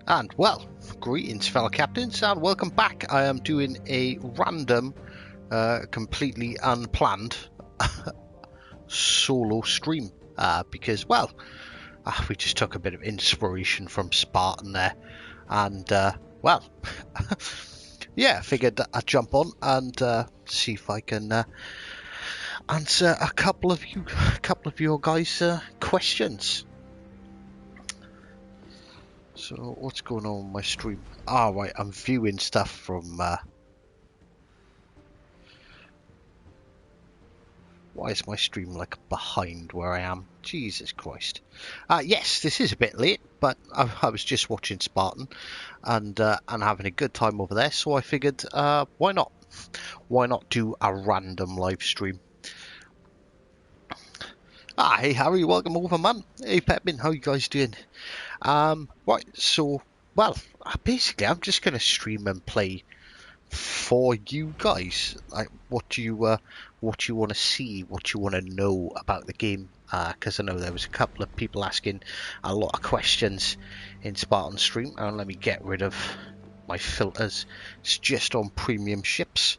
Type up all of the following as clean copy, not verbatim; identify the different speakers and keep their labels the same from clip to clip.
Speaker 1: And well, greetings fellow captains and welcome back. I am doing a random, completely unplanned solo stream because, well, we just took a bit of inspiration from Spartan there and, well, yeah, figured I'd jump on and see if I can answer a couple of your guys' questions. So what's going on with my stream? Ah, right, I'm viewing stuff from why is my stream like behind where I am? Jesus Christ. Yes, this is a bit late, but I was just watching Spartan and having a good time over there, so I figured why not? Why not do a random live stream? Hey Harry, welcome over man. Hey Pepin, how you guys doing? Right, so well, basically I'm just gonna stream and play for you guys. Like what you want to see, what you want to know about the game, because I know there was a couple of people asking a lot of questions in Spartan stream. And let me get rid of my filters. It's just on premium ships.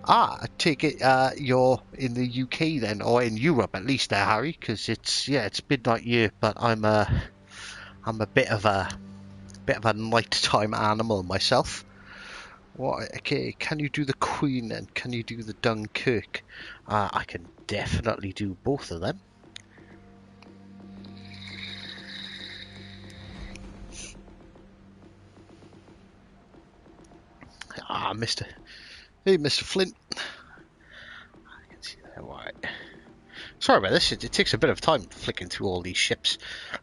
Speaker 1: I take it you're in the UK then, or in Europe at least there, Harry, because it's midnight here, but I'm a bit of a nighttime animal myself. What? Okay, can you do the Queen and can you do the Dunkirk? I can definitely do both of them. Hey, Mr. Flint. I can see that. Right. Sorry about this. It takes a bit of time flicking through all these ships.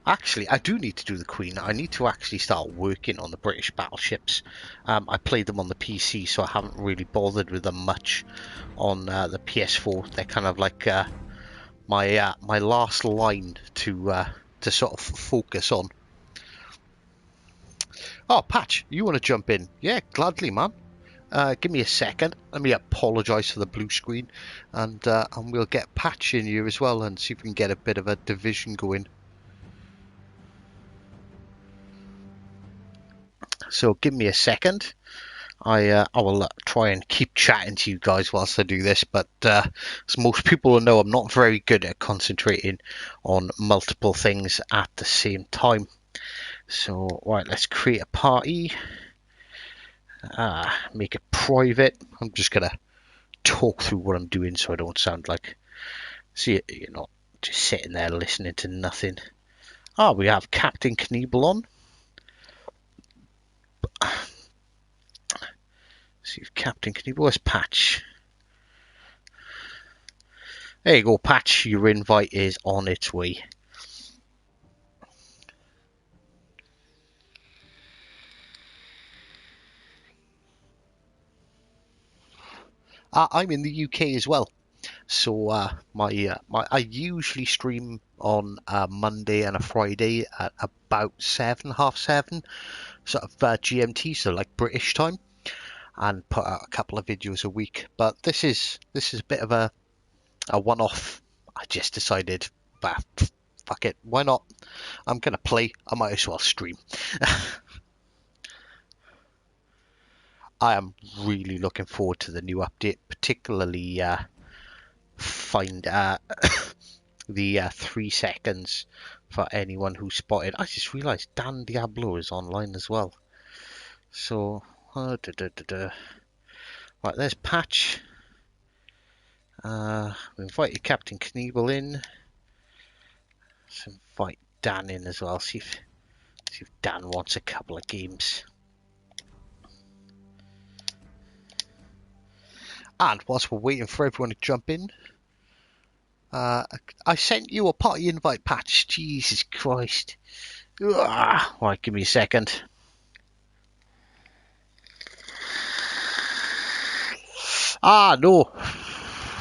Speaker 1: Actually, I do need to do the Queen. I need to actually start working on the British battleships. I played them on the PC, so I haven't really bothered with them much on the PS4. They're kind of like my last line to sort of focus on. Oh, Patch, you want to jump in? Yeah, gladly, man. Give me a second. Let me apologise for the blue screen, and we'll get Patch in here as well and see if we can get a bit of a division going. So give me a second. I will try and keep chatting to you guys whilst I do this, but as most people will know, I'm not very good at concentrating on multiple things at the same time. So, right, let's create a party. Make it private. I'm just gonna talk through what I'm doing so I don't sound like, see, you're not just sitting there listening to nothing. We have Captain Knievel on. See if Captain Knievel, where's Patch? There you go, Patch, your invite is on its way. I'm in the UK as well. So I usually stream on a Monday and a Friday at about half seven, sort of GMT, so like British time, and put out a couple of videos a week. But this is a bit of a one-off. I just decided, bah, fuck it, why not? I'm gonna play. I might as well stream. I am really looking forward to the new update, particularly find the 3 seconds for anyone who spotted. I just realised Dan Diablo is online as well. So, right, there's Patch. We invited Captain Knievel in. Let's invite Dan in as well. See if Dan wants a couple of games. And whilst we're waiting for everyone to jump in, I sent you a party invite, Patch. Jesus Christ. Right, give me a second. No.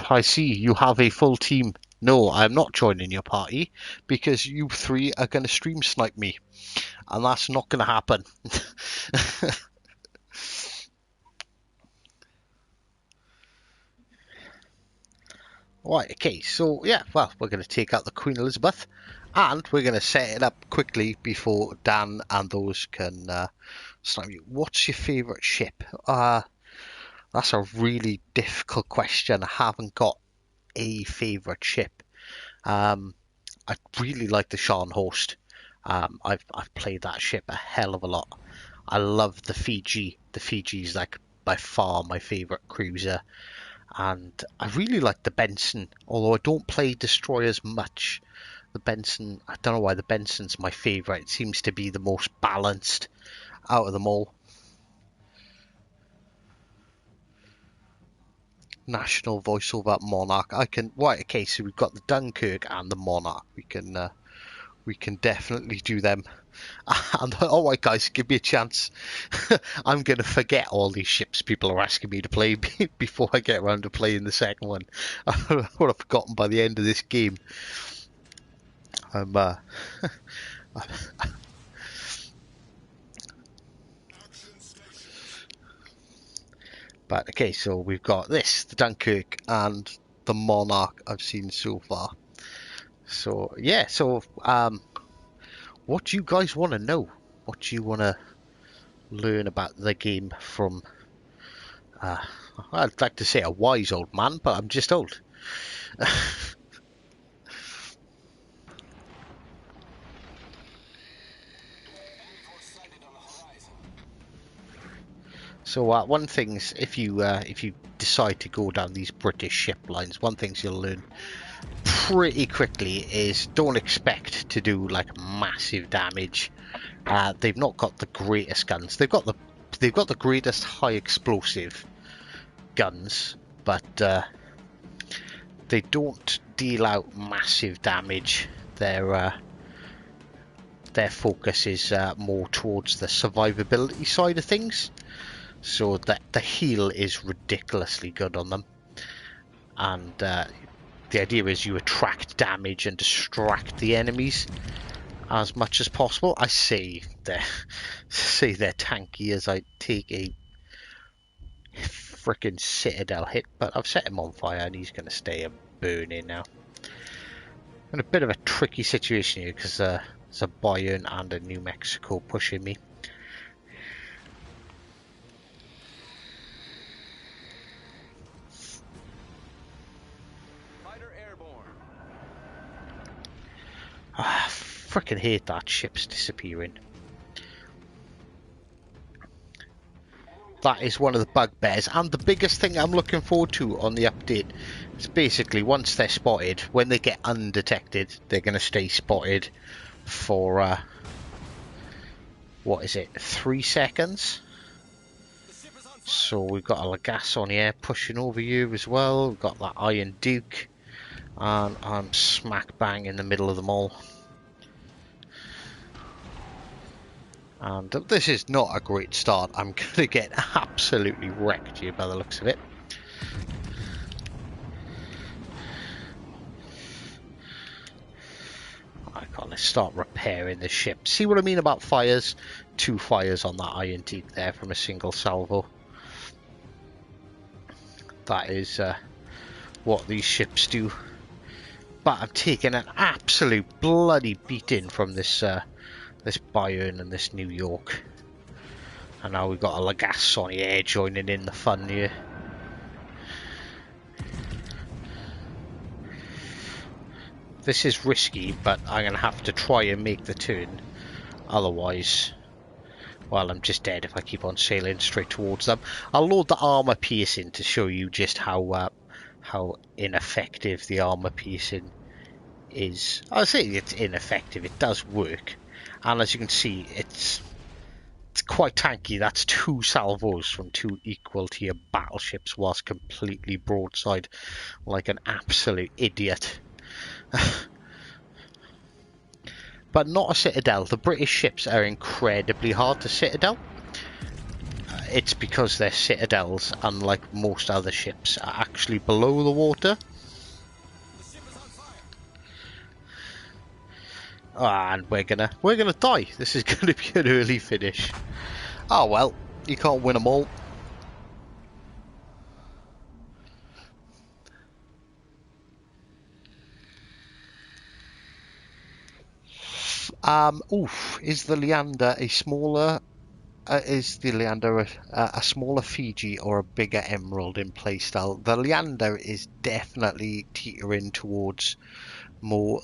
Speaker 1: I see you have a full team. No, I'm not joining your party because you three are going to stream snipe me. And that's not going to happen. Right, okay, so yeah, well, we're going to take out the Queen Elizabeth, and we're going to set it up quickly before Dan and those can snipe you. What's your favourite ship? That's a really difficult question. I haven't got a favourite ship. I really like the Scharnhorst. I've played that ship a hell of a lot. I love the Fiji. The Fiji's like by far my favourite cruiser. And I really like the Benson, although I don't play destroyers much. The Benson, I don't know why the Benson's my favourite. It seems to be the most balanced out of them all. National voiceover Monarch. Right, okay, so we've got the Dunkirk and the Monarch. We can definitely do them. And alright guys, give me a chance. I'm going to forget all these ships people are asking me to play before I get around to playing the second one. I would have forgotten by the end of this game. I'm But okay, so we've got this, the Dunkirk and the Monarch I've seen so far. So yeah, so what do you guys want to know? What do you want to learn about the game from I'd like to say a wise old man, but I'm just old. So one thing's if you decide to go down these British ship lines, one thing you'll learn pretty quickly is don't expect to do like massive damage. They've not got the greatest guns. They've got the greatest high explosive guns, but they don't deal out massive damage. Their focus is more towards the survivability side of things. So that the heal is ridiculously good on them, and the idea is you attract damage and distract the enemies as much as possible. I say they're tanky as I take a frickin' citadel hit, but I've set him on fire and he's going to stay burning now. In a bit of a tricky situation here because there's a Bayern and a New Mexico pushing me. I frickin' hate that ship's disappearing. That is one of the bugbears, and the biggest thing I'm looking forward to on the update is basically once they're spotted, when they get undetected, they're going to stay spotted for, what is it, 3 seconds? So we've got a Lagasse on here pushing over you as well, we've got that Iron Duke, and I'm smack bang in the middle of them all. And this is not a great start. I'm going to get absolutely wrecked here by the looks of it. Let's start repairing the ship. See what I mean about fires? 2 fires on that Iron Duke there from a single salvo. That is what these ships do. But I'm taking an absolute bloody beating from this this Bayern and this New York. And now we've got a Lagasse on the air joining in the fun here. This is risky, but I'm going to have to try and make the turn. Otherwise, well, I'm just dead if I keep on sailing straight towards them. I'll load the armor piercing to show you just how ineffective the armor piercing is. I'll say it's ineffective. It does work. And as you can see, it's quite tanky. That's 2 salvos from 2 equal tier battleships whilst completely broadside like an absolute idiot. But not a citadel. The British ships are incredibly hard to citadel. It's because their citadels, unlike most other ships, are actually below the water. And we're gonna die. This is gonna be an early finish. Oh well, you can't win them all. Oof, is the Leander a smaller... is the Leander a smaller Fiji or a bigger Emerald in playstyle? The Leander is definitely teetering towards more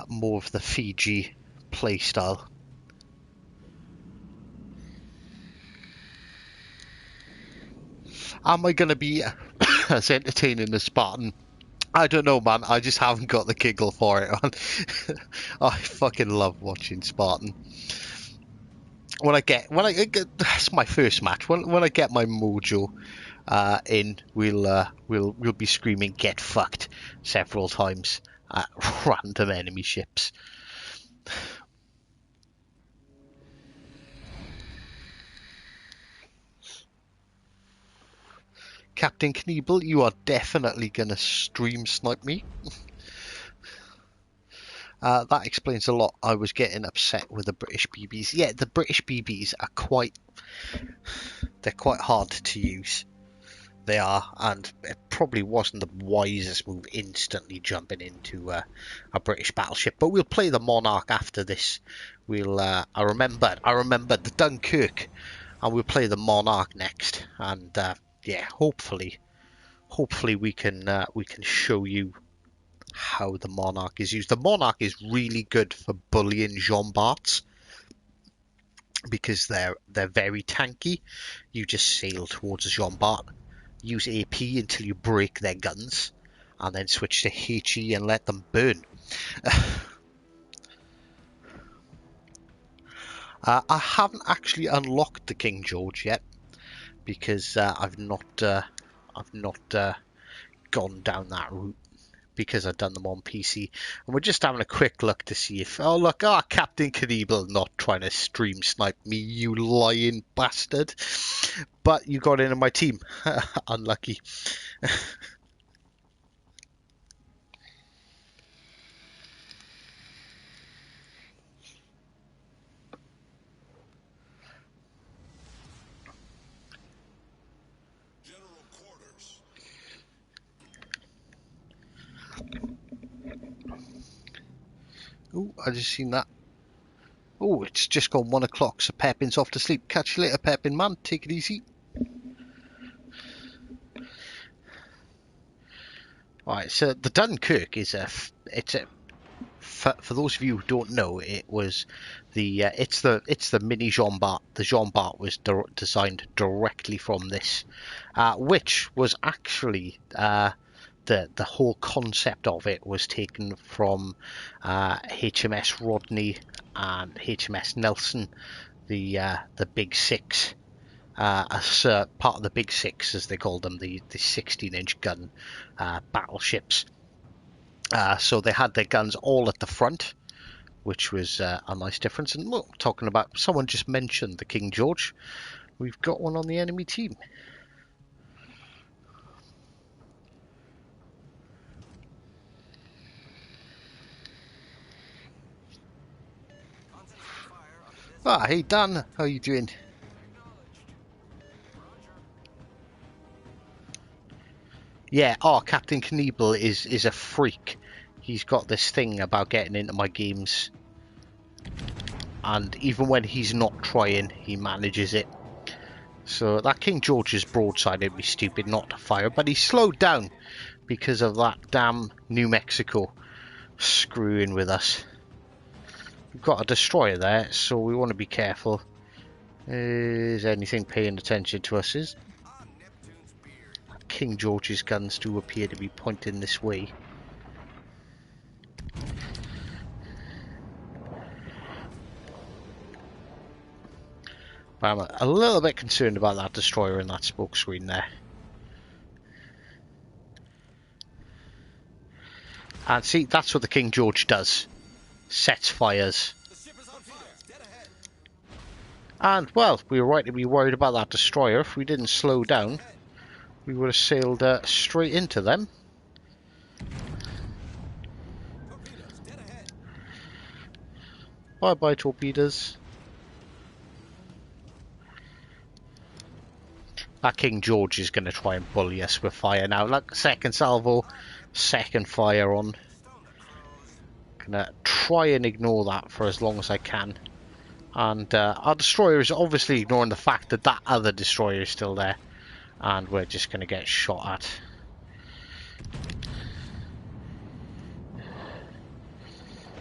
Speaker 1: more of the Fiji playstyle. Am I going to be as entertaining as Spartan? I don't know, man. I just haven't got the giggle for it. I fucking love watching Spartan. That's my first match. When I get my mojo in, we'll be screaming "get fucked" several times at random enemy ships. Captain Knievel, you are definitely gonna stream snipe me. That explains a lot. I was getting upset with the British BBs. Yeah, the British BBs are they're quite hard to use. They are, and it probably wasn't the wisest move instantly jumping into a British battleship. But we'll play the Monarch after this. I remembered the Dunkirk, and we'll play the Monarch next. And yeah, hopefully we can show you how the Monarch is used. The Monarch is really good for bullying Jean Barts because they're very tanky. You just sail towards a Jean Bart, use AP until you break their guns, and then switch to HE and let them burn. I haven't actually unlocked the King George yet because I've not gone down that route because I've done them on PC. And we're just having a quick look to see if... Oh, look, Captain Knievel not trying to stream snipe me, you lying bastard. But you got into my team. Unlucky. Oh, I just seen that. Oh, it's just gone 1 o'clock, so Pepin's off to sleep. Catch you later, Pepin, man. Take it easy. Alright, so the Dunkirk is for those of you who don't know, it was it's the mini Jean Bart. The Jean Bart was designed directly from this, which was actually the whole concept of it was taken from HMS Rodney and HMS Nelson, the Big Six. As part of the Big Six, as they called them, the 16-inch gun battleships. So they had their guns all at the front, which was a nice difference. And look, talking about, someone just mentioned the King George. We've got one on the enemy team. Hey Dan, how you doing? Yeah, Captain Knievel is a freak. He's got this thing about getting into my games, and even when he's not trying, he manages it. So that King George's broadside, it'd be stupid not to fire, but he's slowed down because of that damn New Mexico screwing with us. We've got a destroyer there, so we want to be careful. Is anything paying attention to us? Is King George's guns do appear to be pointing this way. But I'm a little bit concerned about that destroyer in that smoke screen there. And see, that's what the King George does. Sets fires. And, well, we were right to be worried about that destroyer. If we didn't slow down, we would have sailed straight into them. Bye-bye, torpedoes. That King George is going to try and bully us with fire now. Look, second salvo, second fire on. Gonna try and ignore that for as long as I can. And our destroyer is obviously ignoring the fact that that other destroyer is still there. And we're just gonna get shot at.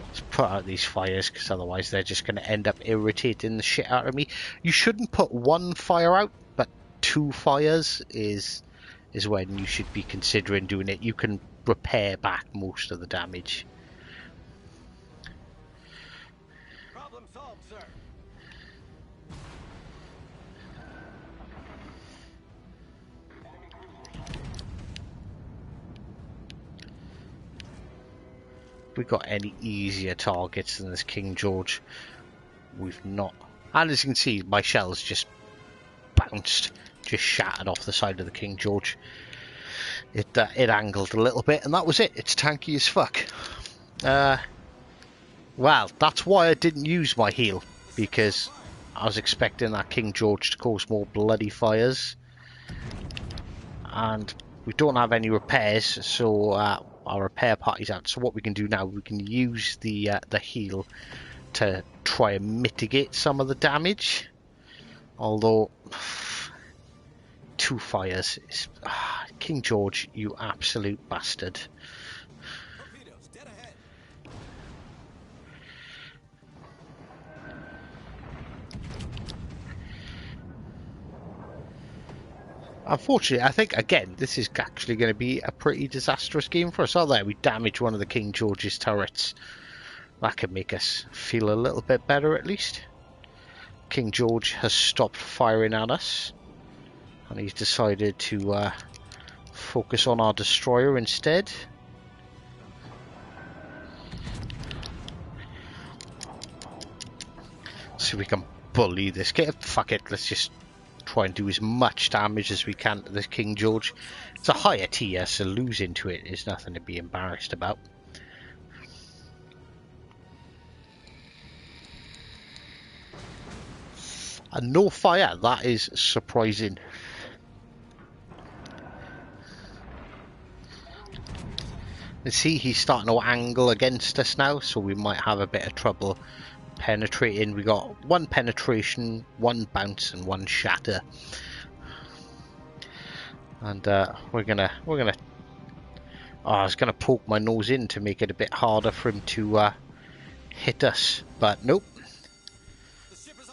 Speaker 1: Let's put out these fires, because otherwise they're just gonna end up irritating the shit out of me. You shouldn't put one fire out, but 2 fires is when you should be considering doing it. You can repair back most of the damage.
Speaker 2: Problem solved, sir.
Speaker 1: We got any easier targets than this King George? We've not. And as you can see, my shells just bounced, just shattered off the side of the King George. It angled a little bit, and that was it. It's tanky as fuck. Well, that's why I didn't use my heal, because I was expecting that King George to cause more bloody fires, and we don't have any repairs, so our repair party's out. So what we can do now, we can use the heal to try and mitigate some of the damage. Although 2 fires is King George, you absolute bastard.
Speaker 2: Torpedoes, dead ahead.
Speaker 1: Unfortunately, I think, again, this is actually going to be a pretty disastrous game for us. Oh, there, we damaged one of the King George's turrets. That could make us feel a little bit better, at least. King George has stopped firing at us, and he's decided to focus on our destroyer instead. So we can bully this kid. Fuck it, let's just try and do as much damage as we can to this King George. It's a higher tier, so losing to it is nothing to be embarrassed about. And no fire, that is surprising. And see, he's starting to angle against us now, so we might have a bit of trouble penetrating. We got 1 penetration, 1 bounce, and 1 shatter. And we're gonna. Oh, I was gonna poke my nose in to make it a bit harder for him to hit us, but nope.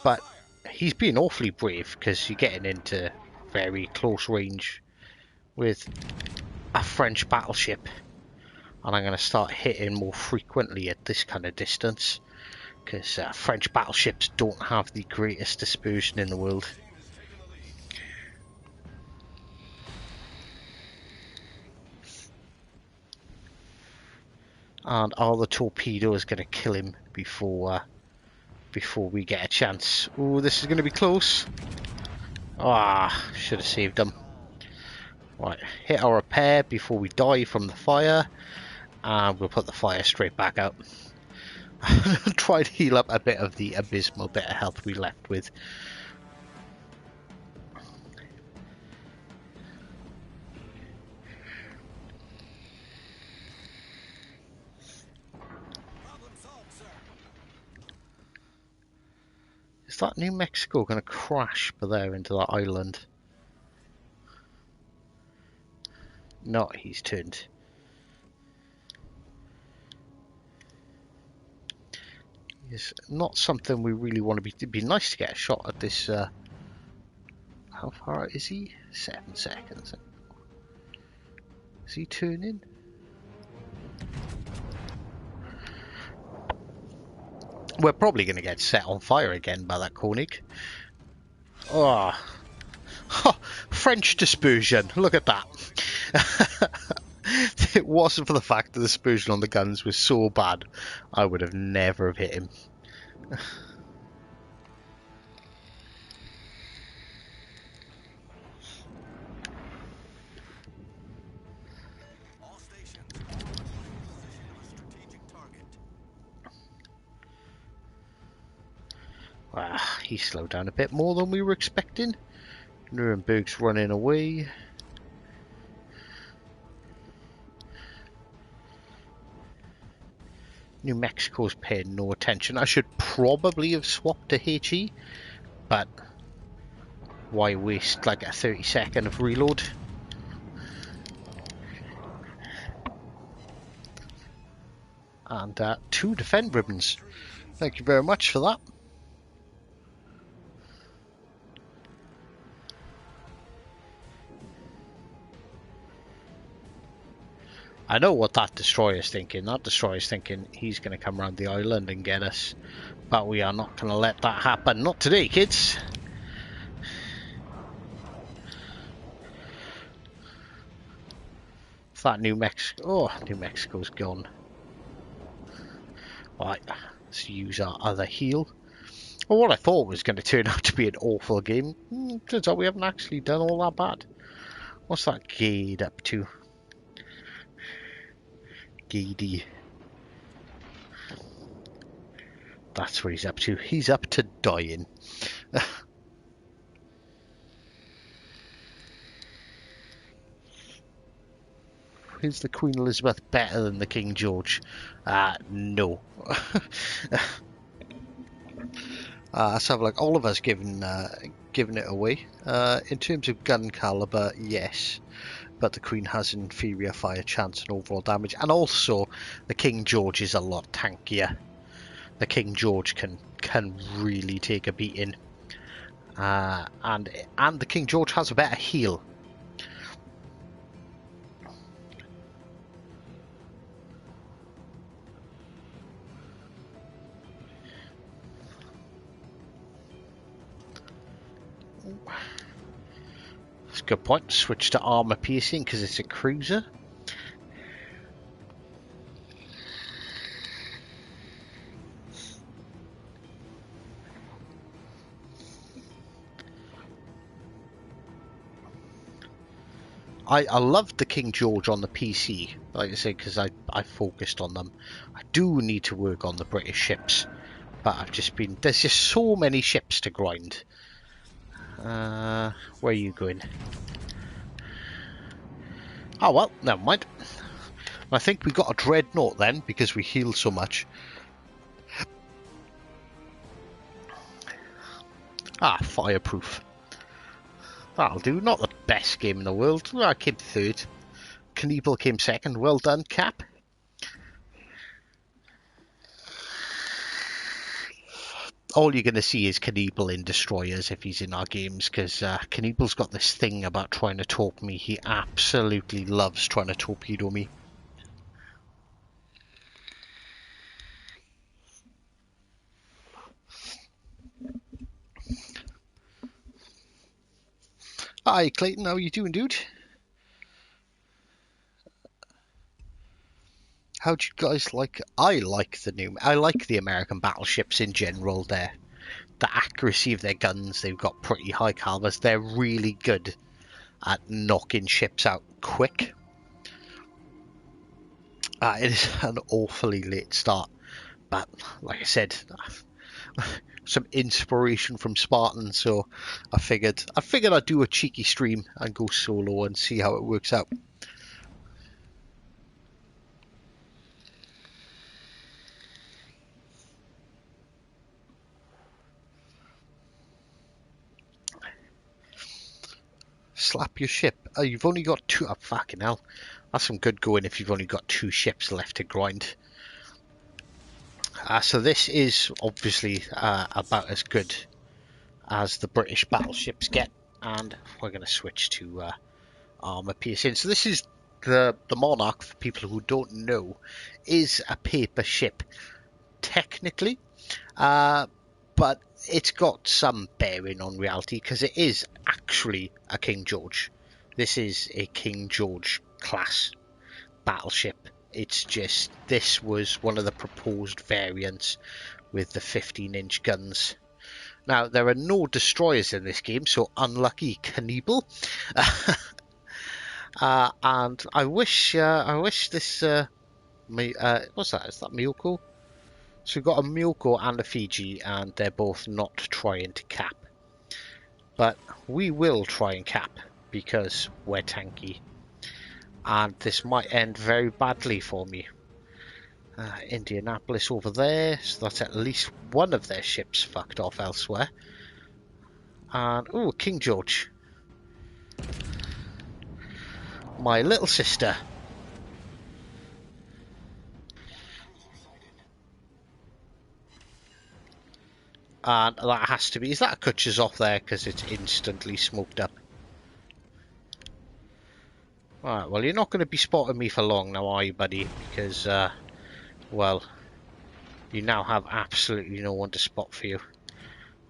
Speaker 1: But he's being awfully brave, because you're getting into very close range with a French battleship, and I'm gonna start hitting more frequently at this kind of distance, because French battleships don't have the greatest dispersion in the world. And are the torpedoes going to kill him before we get a chance? Oh, this is going to be close. Ah, should have saved them. Right, hit our repair before we die from the fire, and we'll put the fire straight back out. Try to heal up a bit of the abysmal bit of health we left with. Is that New Mexico going to crash there into that island? No, he's turned. It's not something we really want to be. It'd be nice to get a shot at this. How far out is he? 7 seconds. Is he turning? We're probably going to get set on fire again by that Koenig. Oh. French dispersion. Look at that. If it wasn't for the fact that the dispersion on the guns was so bad, I would have never have hit him.
Speaker 2: All stations. Position of a strategic target.
Speaker 1: He slowed down a bit more than we were expecting. Nuremberg's running away. New Mexico's paying no attention. I should probably have swapped to HE, but why waste like a 30-second of reload? And 2 defend ribbons. Thank you very much for that. I know what that destroyer's thinking. That destroyer's thinking he's going to come around the island and get us. But we are not going to let that happen. Not today, kids. That New Mexico... Oh, New Mexico's gone. Right, let's use our other heal. Well, what I thought was going to turn out to be an awful game, turns out we haven't actually done all that bad. What's that Gade up to? Gady. That's what he's up to. He's up to dying. Is the Queen Elizabeth better than the King George? No. Let's have a look. Oliver's given it away. In terms of gun caliber, yes, but the Queen has inferior fire chance and overall damage, and also the King George is a lot tankier. The King George can really take a beating, and the King George has a better heal. That's a good point. Switch to armor piercing because it's a cruiser. I loved the King George on the PC, like I say, because I focused on them. I do need to work on the British ships, but there's just so many ships to grind. Where are you going? Oh well, never mind. I think we got a dreadnought then, because we healed so much. Fireproof. That'll do. Not the best game in the world. I came third. Knievel came second. Well done, Cap. All you're going to see is Knievel in destroyers if he's in our games, because Knievel's got this thing about trying to torp me. He absolutely loves trying to torpedo me. Hi Clayton, how you doing, dude? How do you guys like? I like the American battleships in general. The accuracy of their guns, they've got pretty high calibers. They're really good at knocking ships out quick. It is an awfully late start, but like I said, some inspiration from Spartan, so I figured I'd do a cheeky stream and go solo and see how it works out. Slap your ship. You've only got 2. Oh, fucking hell. That's some good going if you've only got 2 ships left to grind. So this is obviously about as good as the British battleships get, and we're going to switch to armor piercing. So this is the Monarch, for people who don't know, is a paper ship technically, but it's got some bearing on reality because it is actually a King George. This is a King George class battleship. It's just, this was one of the proposed variants with the 15-inch guns. Now, there are no destroyers in this game, so unlucky Knievel. And I wish this... what's that? Is that Miyoko? So we've got a Miyoko and a Fiji, and they're both not trying to cap. But we will try and cap, because we're tanky. And this might end very badly for me. Indianapolis over there, so that's at least one of their ships fucked off elsewhere. And, oh, King George. My little sister. And that has to be... Is that a Kutcher's off there? Because it's instantly smoked up. Alright, well, you're not going to be spotting me for long now, are you, buddy? Because, well, you now have absolutely no one to spot for you.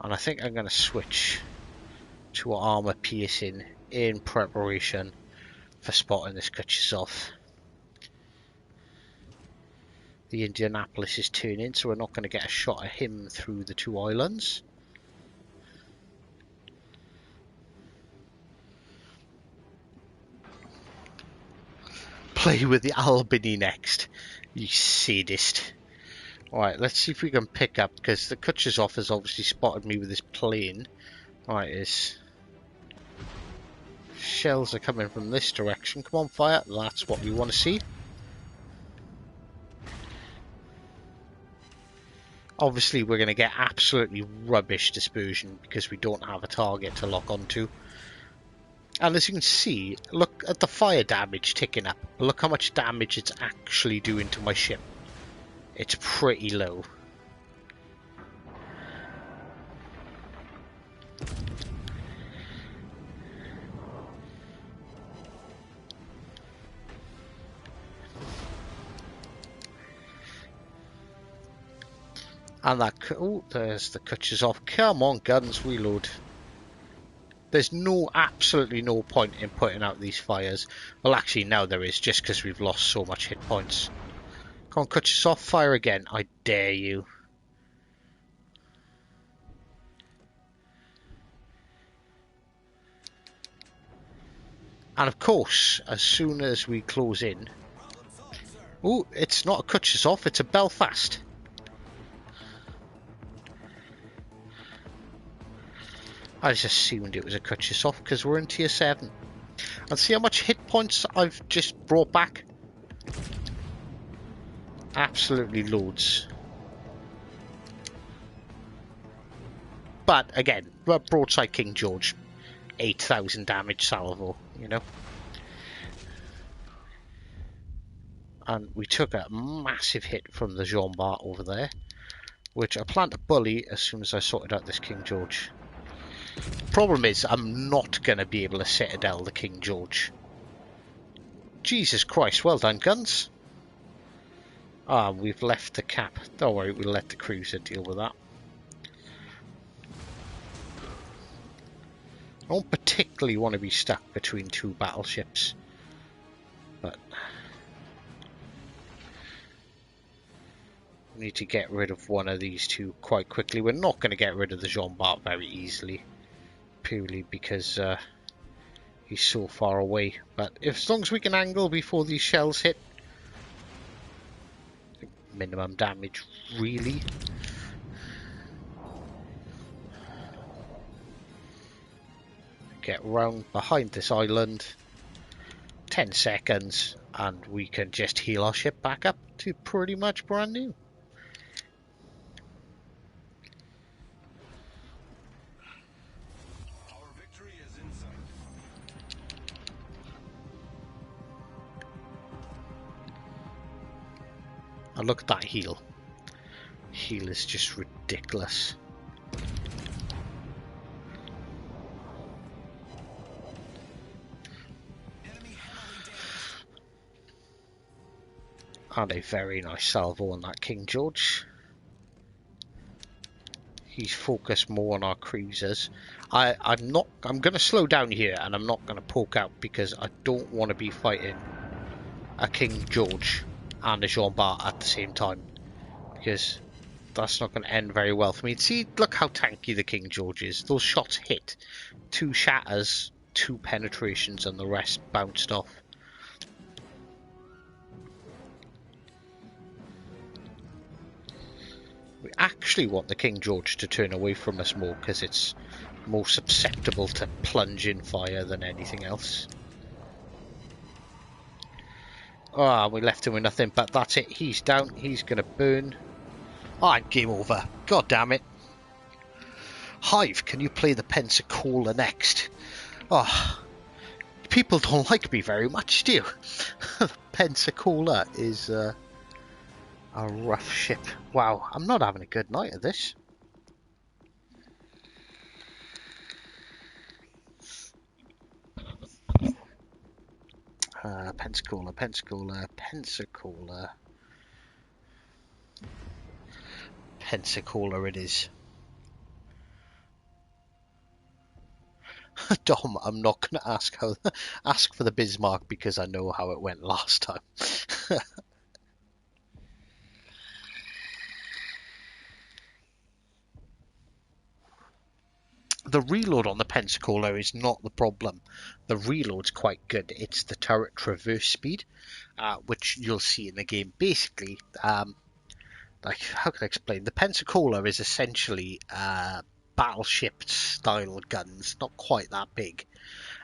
Speaker 1: And I think I'm going to switch to armor piercing in preparation for spotting this Kutcher's off. The Indianapolis is turning, so we're not going to get a shot at him through the two islands. Play with the Albany next, you sadist. Alright, let's see if we can pick up, because the Kutcher's off has obviously spotted me with his plane. Alright, his shells are coming from this direction. Come on, fire. That's what we want to see. Obviously, we're going to get absolutely rubbish dispersion because we don't have a target to lock onto. And as you can see, look at the fire damage ticking up. Look how much damage it's actually doing to my ship. It's pretty low. And that... Oh, there's the Kutcher's off. Come on, guns, reload. There's absolutely no point in putting out these fires. Well, actually, now there is, just because we've lost so much hit points. Come on, Kutcher's off, fire again. I dare you. And of course, as soon as we close in... Oh, it's not a Kutcher's off, it's a Belfast. I just assumed it was a Kutcher's off because we're in tier 7. And see how much hit points I've just brought back? Absolutely loads. But again, broadside King George, 8,000 damage salvo, you know. And we took a massive hit from the Jean Bart over there, which I plan to bully as soon as I sorted out this King George. Problem is, I'm not going to be able to citadel the King George. Jesus Christ, well done, guns. Ah, we've left the cap. Don't worry, we'll let the cruiser deal with that. I don't particularly want to be stuck between two battleships, but we need to get rid of one of these two quite quickly. We're not going to get rid of the Jean Bart very easily, purely because he's so far away. But as long as we can angle before these shells hit, minimum damage, really. Get round behind this island, 10 seconds, and we can just heal our ship back up to pretty much brand new.
Speaker 2: Our victory is in sight.
Speaker 1: And look at that heal. Heal is just ridiculous. And a very nice salvo on that King George. He's focused more on our cruisers. I'm going to slow down here, and I'm not going to poke out because I don't want to be fighting a King George and a Jean Bart at the same time, because that's not going to end very well for me. See, look how tanky the King George is. Those shots hit. 2 shatters, 2 penetrations, and the rest bounced off. We actually want the King George to turn away from us more because it's more susceptible to plunge in fire than anything else. Ah, we left him with nothing, but that's it. He's down. He's going to burn. Ah, game over. God damn it. Hive, can you play the Pensacola next? Oh, people don't like me very much, do you? Pensacola is a rough ship. Wow, I'm not having a good night of this. Pensacola, Pensacola, Pensacola. Pensacola it is. Dom, I'm not going to ask for the Bismarck because I know how it went last time. The reload on the Pensacola is not the problem. The reload's quite good. It's the turret traverse speed, which you'll see in the game. Basically, like, how can I explain? The Pensacola is essentially battleship style guns, not quite that big,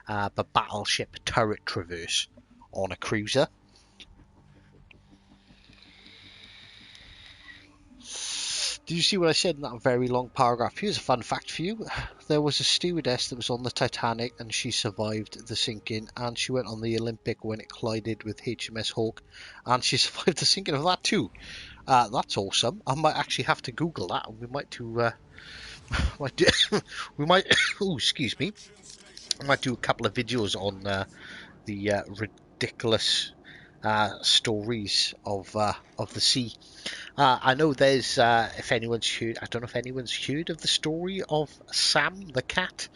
Speaker 1: but battleship turret traverse on a cruiser. Did you see what I said in that very long paragraph? Here's a fun fact for you. There was a stewardess that was on the Titanic and she survived the sinking, and she went on the Olympic when it collided with HMS Hawke, and she survived the sinking of that too. That's awesome. I might actually have to Google that, and we might do, we might, oh, excuse me, I might do a couple of videos on the ridiculous stories of the sea. I know there's, if anyone's heard, I don't know if anyone's heard of the story of Sam the cat.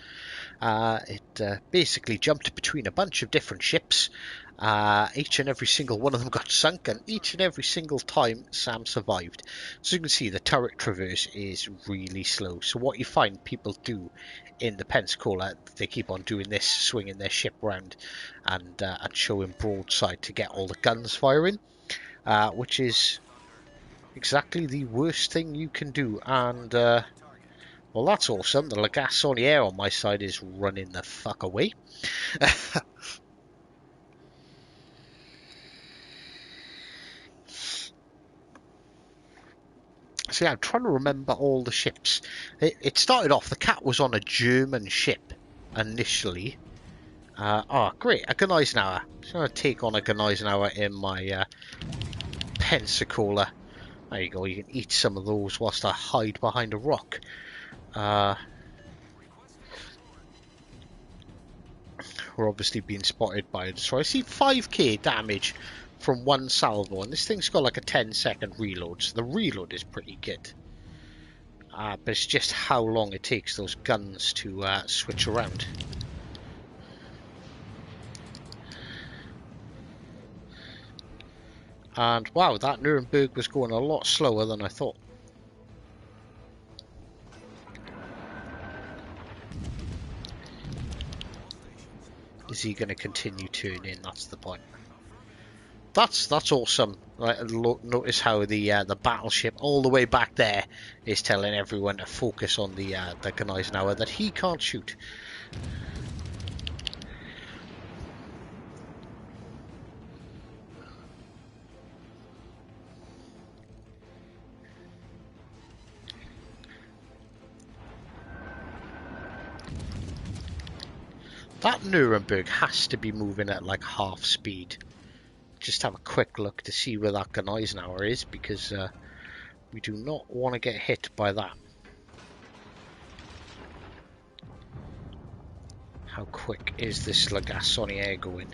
Speaker 1: It basically jumped between a bunch of different ships. Each and every single one of them got sunk, and each and every single time Sam survived. So you can see the turret traverse is really slow. So what you find people do in the Pensacola, they keep on doing this, swinging their ship around and showing broadside to get all the guns firing, which is exactly the worst thing you can do. And well, that's awesome. The Lagassoniere on my side is running the fuck away. See, I'm trying to remember all the ships. It started off, the cat was on a German ship initially. Great, a Guneisenhower. So I'm going to take on a Guneisenhower in my Pensacola. There you go, you can eat some of those whilst I hide behind a rock. We're obviously being spotted by a destroyer. I see 5k damage from one salvo, and this thing's got like a 10-second reload, so the reload is pretty good. But it's just how long it takes those guns to switch around. And wow, that Nuremberg was going a lot slower than I thought. Is he going to continue turning? That's the point. That's awesome. Like, notice how the battleship all the way back there is telling everyone to focus on the Guneisenhower that he can't shoot. That Nuremberg has to be moving at like half speed. Just have a quick look to see where that Guneisenhower is, because we do not want to get hit by that. How quick is this Lagassoniere going?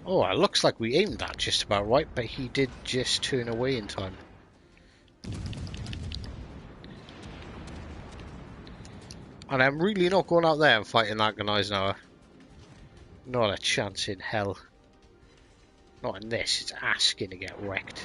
Speaker 1: Oh, it looks like we aimed that just about right, but he did just turn away in time. And I'm really not going out there and fighting that Guneisenhower. Not a chance in hell. Not in this, it's asking to get wrecked.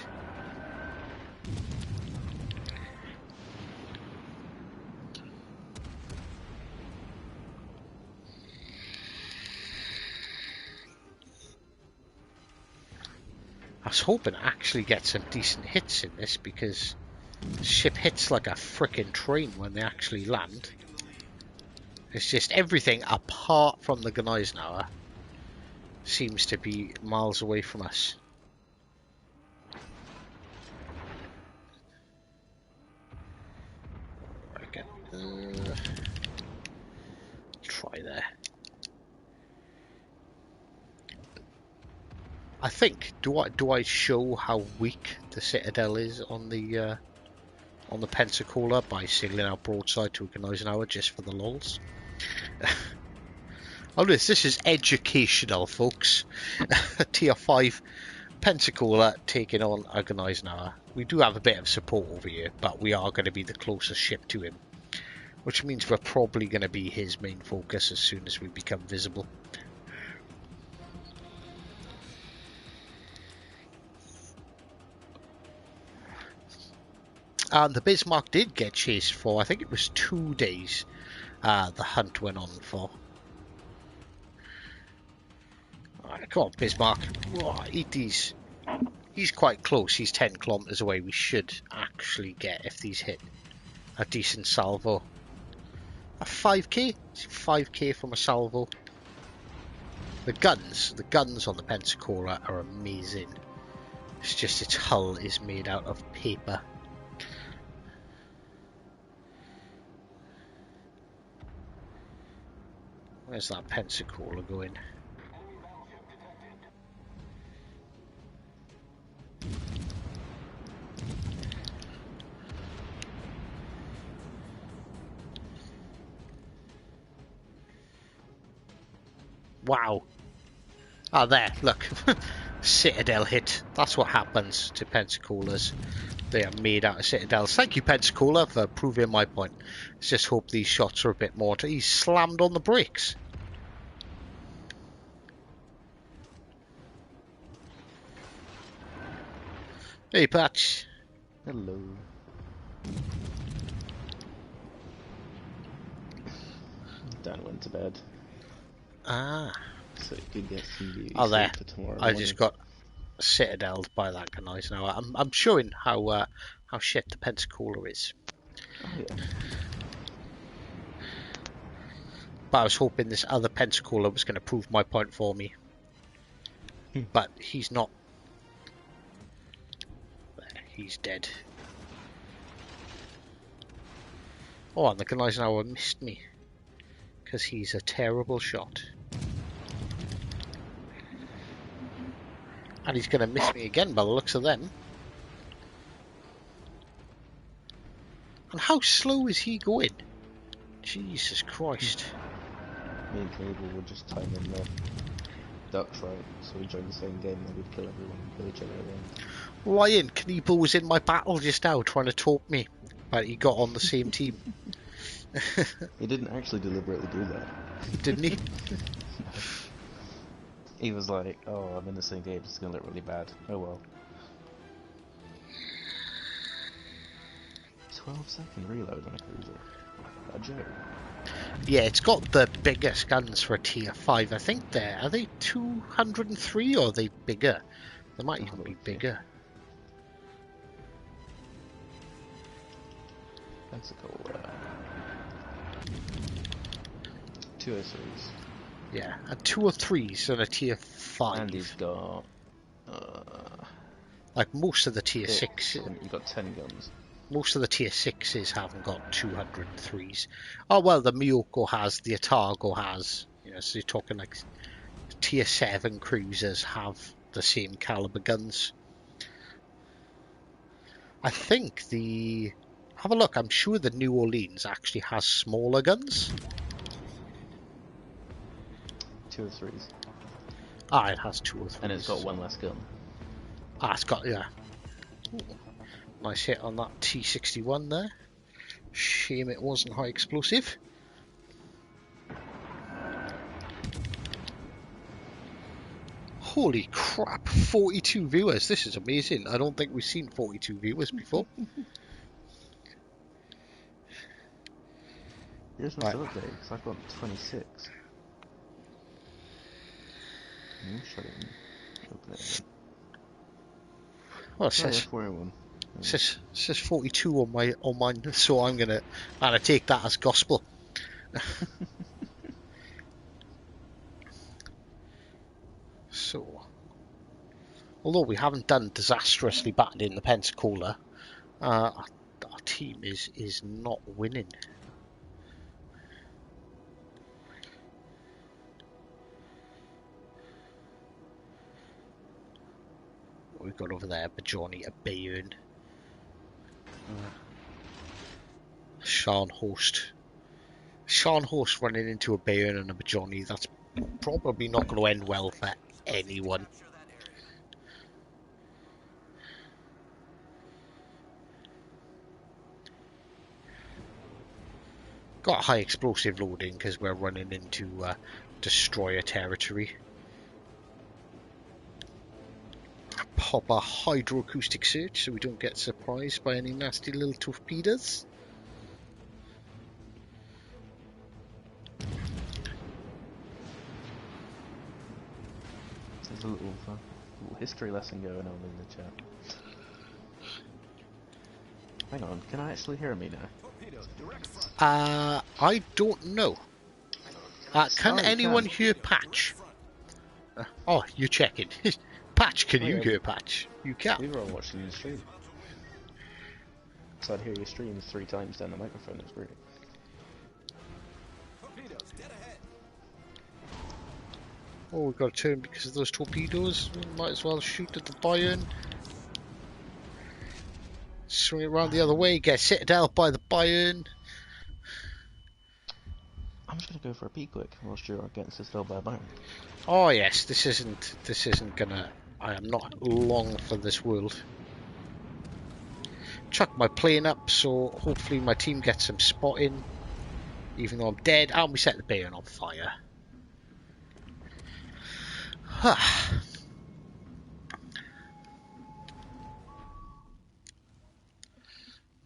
Speaker 1: I was hoping to actually get some decent hits in this, because the ship hits like a frickin' train when they actually land. It's just everything apart from the Gneisenauer seems to be miles away from us. Okay. Try there. I think do I show how weak the Citadel is on the Pensacola by sailing out broadside to a Gneisenauer just for the lols? Oh, this is educational, folks. Tier 5 Pensacola taking on a Gneisenauer. We do have a bit of support over here, but we are going to be the closest ship to him, which means we're probably going to be his main focus as soon as we become visible. And the Bismarck did get chased for, I think it was 2 days, the hunt went on for. Alright, come on, Bismarck. Whoa, eat these. He's quite close, he's 10 kilometers away. We should actually get, if these hit, a decent salvo. A 5k? 5k from a salvo. The guns on the Pensacola are amazing. It's just its hull is made out of paper. Where's that Pensacola going? Wow. Ah, there, look. Citadel hit. That's what happens to Pensacolas. They are made out of Citadels. Thank you, Pensacola, for proving my point. Let's just hope these shots are a bit more. He's slammed on the brakes. Hey, Patch.
Speaker 3: Hello. Dan went to bed,
Speaker 1: Ah.
Speaker 3: so you could get some beauty
Speaker 1: Oh, there.
Speaker 3: sleep for tomorrow
Speaker 1: I
Speaker 3: morning.
Speaker 1: just got Citadeled by that guy now. I'm showing how shit the Pensacola is.
Speaker 3: Oh yeah.
Speaker 1: But I was hoping this other Pensacola was going to prove my point for me. But he's not. There, he's dead. Oh, and the Gneisenauer missed me. Because he's a terrible shot. And he's going to miss me again by the looks of them. And how slow is he going? Jesus Christ.
Speaker 3: Me and Cable were just timing the ducks right, so we joined the same game and we'd kill everyone and kill each other again.
Speaker 1: Ryan Knievel was in my battle just now trying to talk me. But he got on the same team.
Speaker 3: He didn't actually deliberately do that.
Speaker 1: Didn't he?
Speaker 3: He was like, oh, I'm in the same game, it's gonna look really bad. Oh well. 12-second reload on a cruiser. A joke.
Speaker 1: Yeah, it's got the biggest guns for a tier 5. I think are they 203 or are they bigger? They might even be bigger.
Speaker 3: Pensacola. 203s.
Speaker 1: Yeah, and 203s on a tier 5.
Speaker 3: And he's got
Speaker 1: Like most of the tier 6.
Speaker 3: You've got 10 guns.
Speaker 1: Most of the tier 6s haven't got 203s. Oh well, the Miyoko has, the Otago has. You know, so you're talking like tier 7 cruisers have the same caliber guns. I think have a look, I'm sure the New Orleans actually has smaller guns.
Speaker 3: 203s.
Speaker 1: Ah, it has 203s.
Speaker 3: And it's got one less gun.
Speaker 1: Ah, it's got, yeah. Ooh, nice hit on that T61 there. Shame it wasn't high explosive. Holy crap, 42 viewers. This is amazing. I don't think we've seen 42 viewers before.
Speaker 3: Here's my update, because I've got 26. Shut it. Open it again.
Speaker 1: Well, it says,
Speaker 3: 41.
Speaker 1: says 42 on mine, so I'm gonna take that as gospel. So, although we haven't done disastrously bad in the Pensacola, our team is not winning. What we've got over there, Bajorni, a Bayern, Sean Host running into a Bayern and a Bajorni. That's probably not going to end well for anyone. Got high explosive loading because we're running into destroyer territory. Pop a hydroacoustic search so we don't get surprised by any nasty little torpedoes.
Speaker 3: There's a little history lesson going on in the chat. Hang on, can I actually hear me now?
Speaker 1: I don't know. Can
Speaker 3: you
Speaker 1: anyone
Speaker 3: can.
Speaker 1: hear Patch? Oh, you're checking. Patch, can
Speaker 3: Oh,
Speaker 1: you
Speaker 3: yeah.
Speaker 1: hear Patch? You can.
Speaker 3: We were all watching your stream. So I'd hear your stream 3 times down the microphone, it's great.
Speaker 1: Oh, we've got to turn because of those torpedoes. We might as well shoot at the Bayern. Swing it around the other way, get citadel by the Bayern.
Speaker 3: I'm just gonna go for a pee quick whilst you're getting citadel by a Byron.
Speaker 1: Oh yes, this isn't gonna. I am not long for this world. Chuck my plane up, so hopefully my team gets some spotting. Even though I'm dead, and we set the Bayern on fire.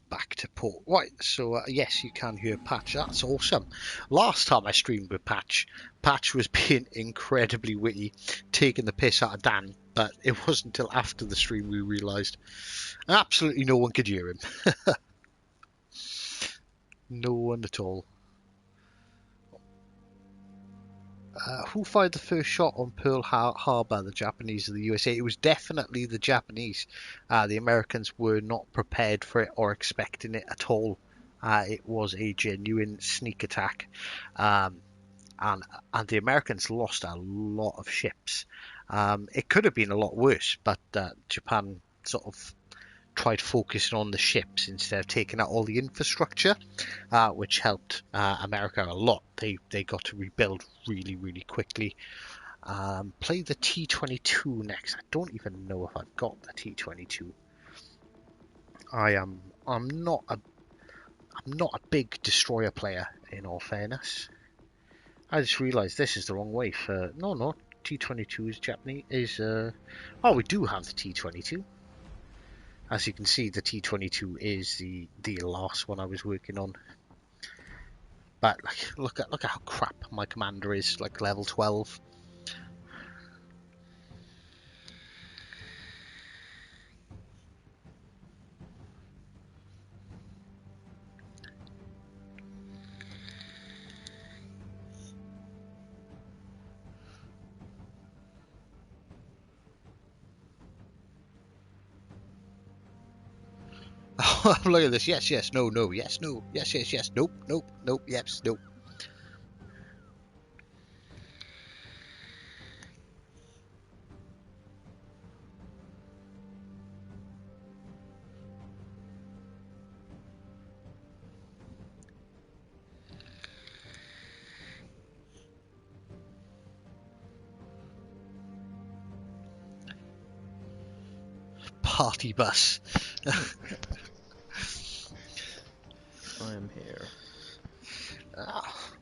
Speaker 1: Back to port. Right, so yes, you can hear Patch. That's awesome. Last time I streamed with Patch, Patch was being incredibly witty, taking the piss out of Dan, but it wasn't until after the stream we realised absolutely no one could hear him. No one at all. Who fired the first shot on Pearl Harbor, the Japanese or the USA? It was definitely the Japanese. The Americans were not prepared for it or expecting it at all. It was a genuine sneak attack. And the Americans lost a lot of ships. It could have been a lot worse, but Japan sort of tried focusing on the ships instead of taking out all the infrastructure, which helped America a lot. They got to rebuild really quickly. Play the T-22 next. I don't even know if I've got the T-22. I'm not a big destroyer player, in all fairness. I just realised this is the wrong way for no T-22 is Japanese. Oh, we do have the T-22. As you can see, the T-22 is the last one I was working on. But like, look at how crap my commander is, like level 12. Look at this. Yes, no, yes, no, yes, nope, yes, nope. Party bus.
Speaker 3: I am here.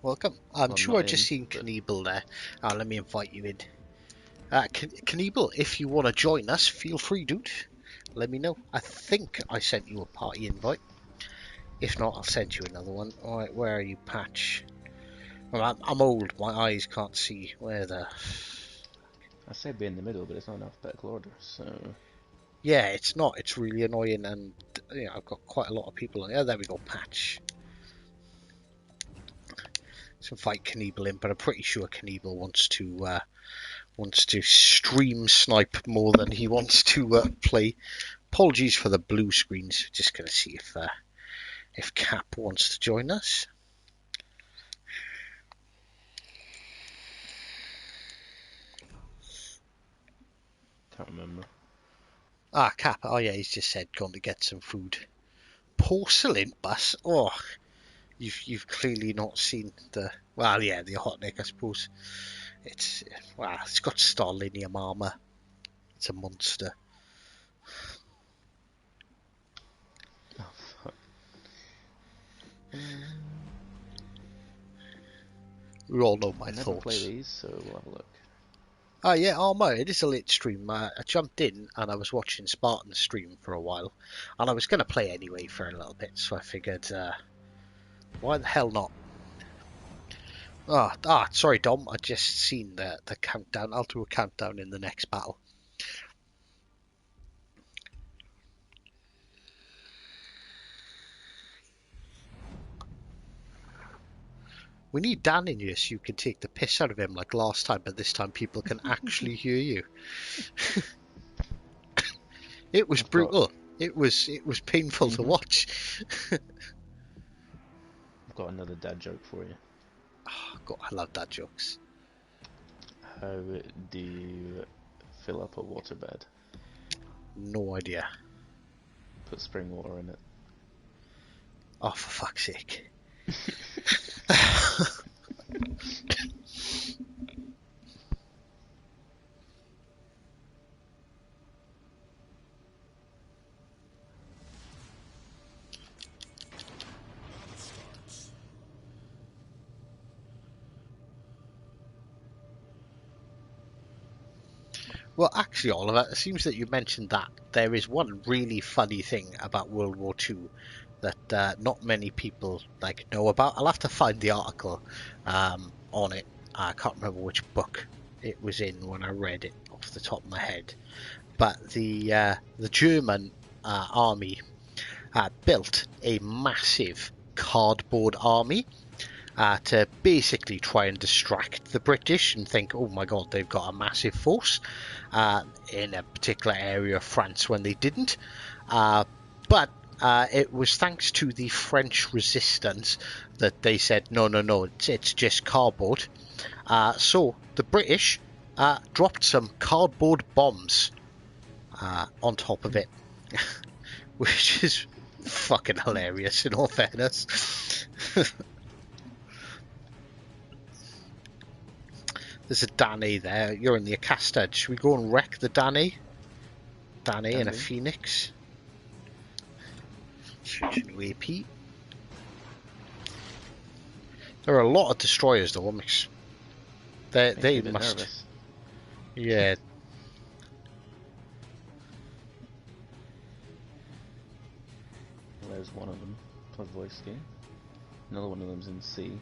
Speaker 1: Welcome. I'm
Speaker 3: Well,
Speaker 1: sure
Speaker 3: not
Speaker 1: I've just
Speaker 3: in,
Speaker 1: seen
Speaker 3: but
Speaker 1: Knievel there. Let me invite you in. Knievel, if you want to join us, feel free, dude. Let me know. I think I sent you a party invite. If not, I'll send you another one. Alright, where are you, Patch? Well, I'm old. My eyes can't see. Where the...
Speaker 3: I say be in the middle, but it's not alphabetical order, so...
Speaker 1: Yeah, it's not. It's really annoying, and I've got quite a lot of people on. Yeah, there we go, Patch. Let's invite Knievel in, but I'm pretty sure Knievel wants to wants to stream snipe more than he wants to play. Apologies for the blue screens. Just going to see if Cap wants to join us.
Speaker 3: Can't remember.
Speaker 1: Ah, Cap. Oh yeah, he's just said gone to get some food. Porcelain bus. Oh, you've clearly not seen the. Well, yeah, the hot neck, I suppose. It's got Starlinium armor. It's a monster.
Speaker 3: Oh fuck.
Speaker 1: We all know my
Speaker 3: I never play
Speaker 1: thoughts.
Speaker 3: these, so we'll have a look.
Speaker 1: Oh yeah, Armo, it is a late stream. I jumped in and I was watching Spartan stream for a while, and I was going to play anyway for a little bit, so I figured, why the hell not? Sorry Dom, I just seen the countdown. I'll do a countdown in the next battle. We need Dan in here so you can take the piss out of him like last time, but this time people can actually hear you. It was brutal. It was painful to watch.
Speaker 3: I've got another dad joke for you.
Speaker 1: Oh, God, I love dad jokes.
Speaker 3: How do you fill up a waterbed?
Speaker 1: No idea.
Speaker 3: Put spring water in it.
Speaker 1: Oh, for fuck's sake. Well, actually, Oliver, it seems that you mentioned that there is one really funny thing about World War II that not many people know about. I'll have to find the article on it. I can't remember which book it was in when I read it off the top of my head. But the German army built a massive cardboard army to basically try and distract the British and think, oh my god, they've got a massive force in a particular area of France when they didn't. But it was thanks to the French resistance that they said, no, it's just cardboard. So the British dropped some cardboard bombs on top of it, which is fucking hilarious in all fairness. There's a Danny there. You're in the Acasta. Should we go and wreck the Danny? Danny and a Phoenix. Switching away, Pete. There are a lot of destroyers though. They must.
Speaker 3: Nervous.
Speaker 1: Yeah.
Speaker 3: There's one of them. Podvoisky. Another one of them's in C.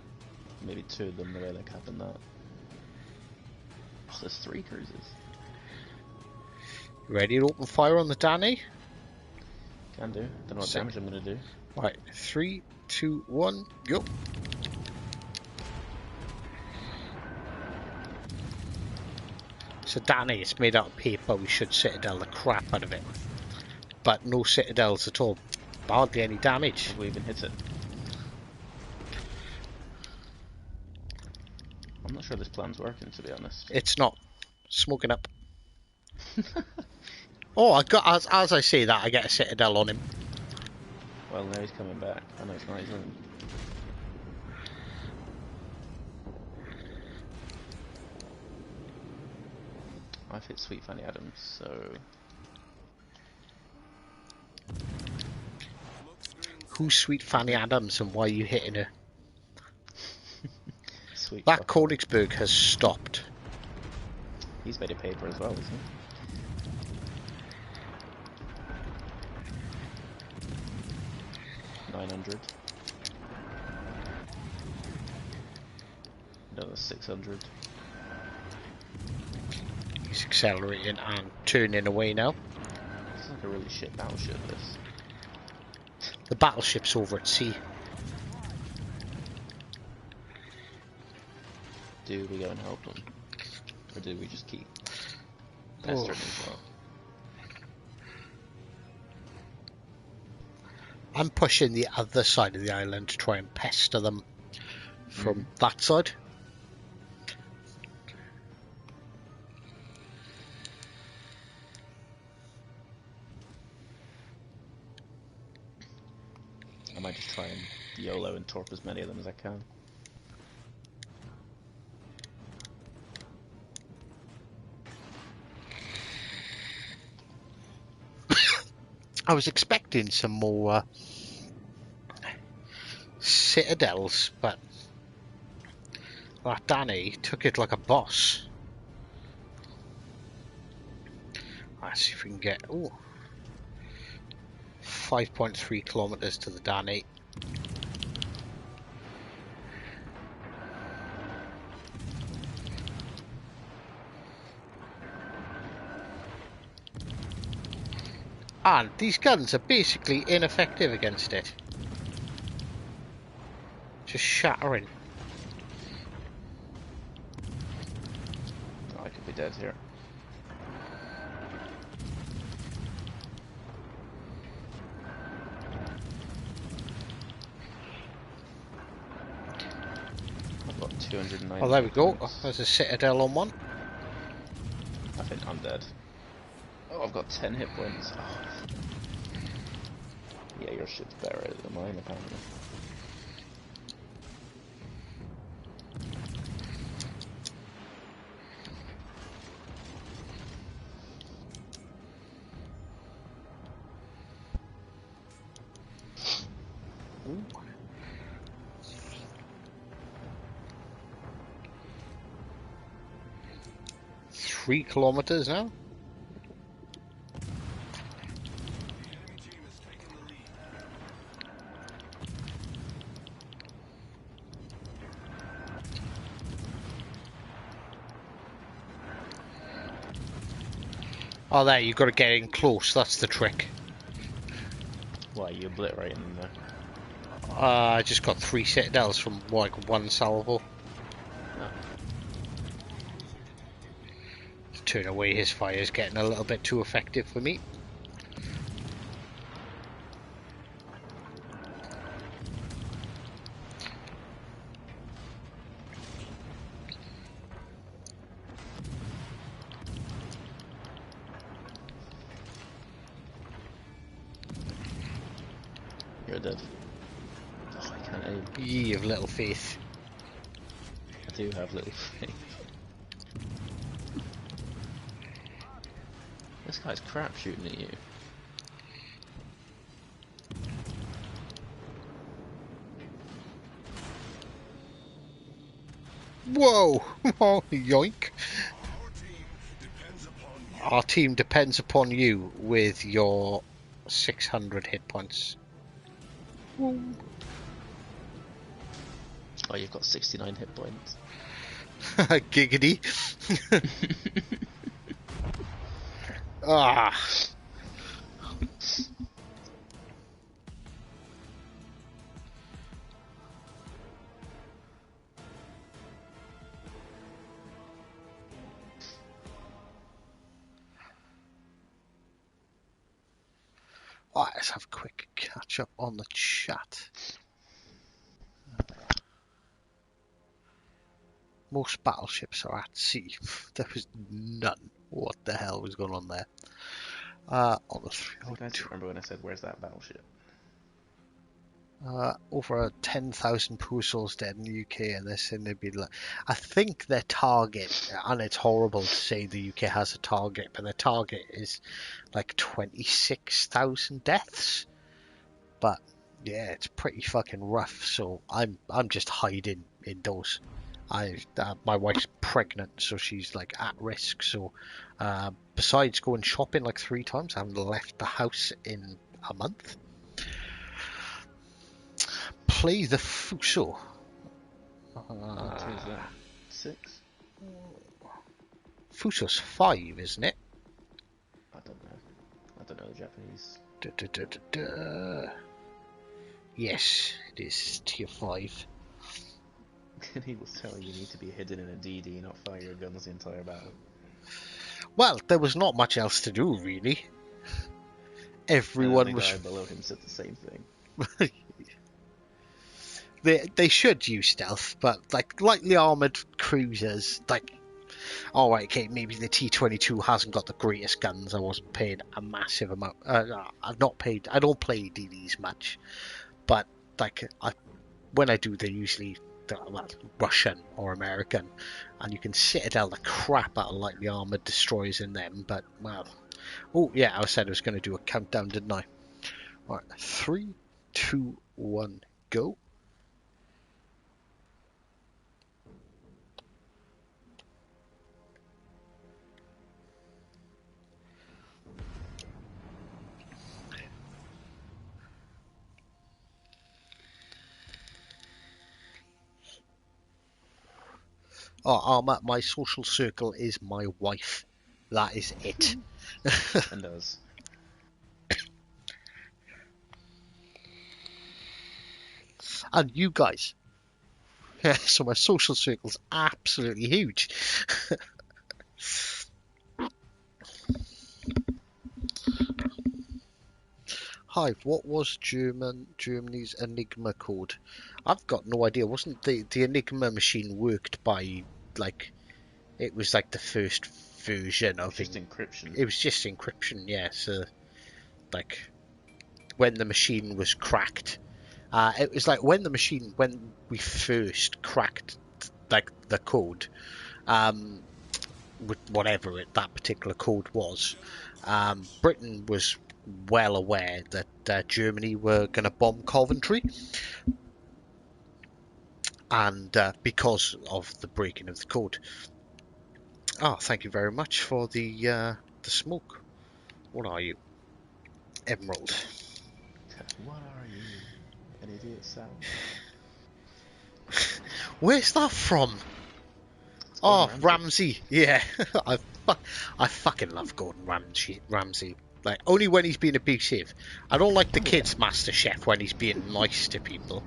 Speaker 3: Maybe two of them the way they're capping that. Oh, there's 3 cruisers.
Speaker 1: Ready to open fire on the Danny?
Speaker 3: Can do. Don't know what damage I'm gonna do.
Speaker 1: Right, 3, 2, 1, go. So Danny, it's made out of paper. We should Citadel the crap out of it. But no Citadels at all. Hardly any damage.
Speaker 3: Have we even hit it? I'm not sure this plan's working, to be honest.
Speaker 1: It's not. Smoking up. Oh, I got as I say that, I get a Citadel on him.
Speaker 3: Well, now he's coming back. I know it's not. He's running. I've hit Sweet Fanny Adams, so...
Speaker 1: Who's Sweet Fanny Adams and why are you hitting her?
Speaker 3: Sweet
Speaker 1: That
Speaker 3: chocolate.
Speaker 1: Königsberg has stopped.
Speaker 3: He's made of paper as well, isn't he? $900. Another 600.
Speaker 1: He's accelerating and turning away now.
Speaker 3: This is like a really shit battleship, this.
Speaker 1: The battleship's over at sea.
Speaker 3: Do we go and help them? Or do we just keep pestering each other?
Speaker 1: I'm pushing the other side of the island to try and pester them from that side.
Speaker 3: I might just try and YOLO and torp as many of them as I can.
Speaker 1: I was expecting some more citadels, but that Danny took it like a boss. Let's see if we can get 5.3 kilometers to the Danny. And these guns are basically ineffective against it. Just shattering.
Speaker 3: Oh, I could be dead here. I've got 209.
Speaker 1: Oh, there we go.
Speaker 3: points.
Speaker 1: There's a citadel on one.
Speaker 3: I think I'm dead. Oh, I've got 10 hit points. Oh. Yeah, your shit's better than mine, apparently.
Speaker 1: Ooh. 3 kilometers now.
Speaker 2: The enemy team has taken the lead.
Speaker 1: Oh, there, you've got to get in close. That's the trick.
Speaker 3: Why, you obliterating them there?
Speaker 1: I just got 3 citadels from like one salvo.
Speaker 3: No.
Speaker 1: Turn away, his fire is getting a little bit too effective for me.
Speaker 3: You're dead. Oh, I can't aim.
Speaker 1: Ye of little faith.
Speaker 3: I do have little faith. This guy's crap shooting at you.
Speaker 1: Whoa! Oh, yoink!
Speaker 2: Our team depends upon you.
Speaker 1: Our team depends upon you with your 600 hit points.
Speaker 3: Oh, you've got 69 hit points.
Speaker 1: Giggity. Ah. Alright, let's have a quick catch up on the chat. Most battleships are at sea. There was none. What the hell was going on there? On the
Speaker 3: I think I just remember when I said, "Where's that battleship?"
Speaker 1: over 10,000 Pusils dead in the UK, and they're saying they'd be like, I think their target, and it's horrible to say the UK has a target, but their target is like 26,000 deaths. But yeah, it's pretty fucking rough. So I'm just hiding indoors. My wife's pregnant, so she's like at risk. So besides going shopping like 3 times, I haven't left the house in a month. Play the Fuso.
Speaker 3: What is that? 6?
Speaker 1: Fuso's 5, isn't it?
Speaker 3: I don't know. I don't know the Japanese.
Speaker 1: Yes, it is tier 5.
Speaker 3: He was telling you need to be hidden in a DD, not fire your guns the entire battle.
Speaker 1: Well, there was not much else to do, really.
Speaker 3: And
Speaker 1: Everyone
Speaker 3: then the
Speaker 1: was.
Speaker 3: guy below him said the same thing.
Speaker 1: They should use stealth, but like lightly armored cruisers, like, all right, okay, maybe the T-22 hasn't got the greatest guns. I wasn't paid a massive amount. I've not paid. I don't play DDs much, but like when I do, they're usually well, Russian or American, and you can citadel the crap out of lightly armored destroyers in them. But well, oh yeah, I said I was going to do a countdown, didn't I? All right, 3, 2, 1, go. Oh, my social circle is my wife. That is it.
Speaker 3: And does.
Speaker 1: And you guys. So my social circle's absolutely huge. Hive, what was Germany's Enigma code? I've got no idea. Wasn't the Enigma machine worked by, like, it was like the first version of
Speaker 3: Just encryption.
Speaker 1: It was just encryption, yeah. So like when the machine was cracked, it was like when we first cracked like the code, with whatever that particular code was, Britain was well aware that Germany were going to bomb Coventry, and because of the breaking of the code. Oh, thank you very much for the smoke. What are you? Emerald.
Speaker 3: What are you? An idiot sound?
Speaker 1: Where's that from?
Speaker 3: It's
Speaker 1: Oh,
Speaker 3: Gordon
Speaker 1: Ramsay. Yeah, I fucking love Gordon Ramsay. Like only when he's being abusive. I don't like the kids' Master Chef when he's being nice to people.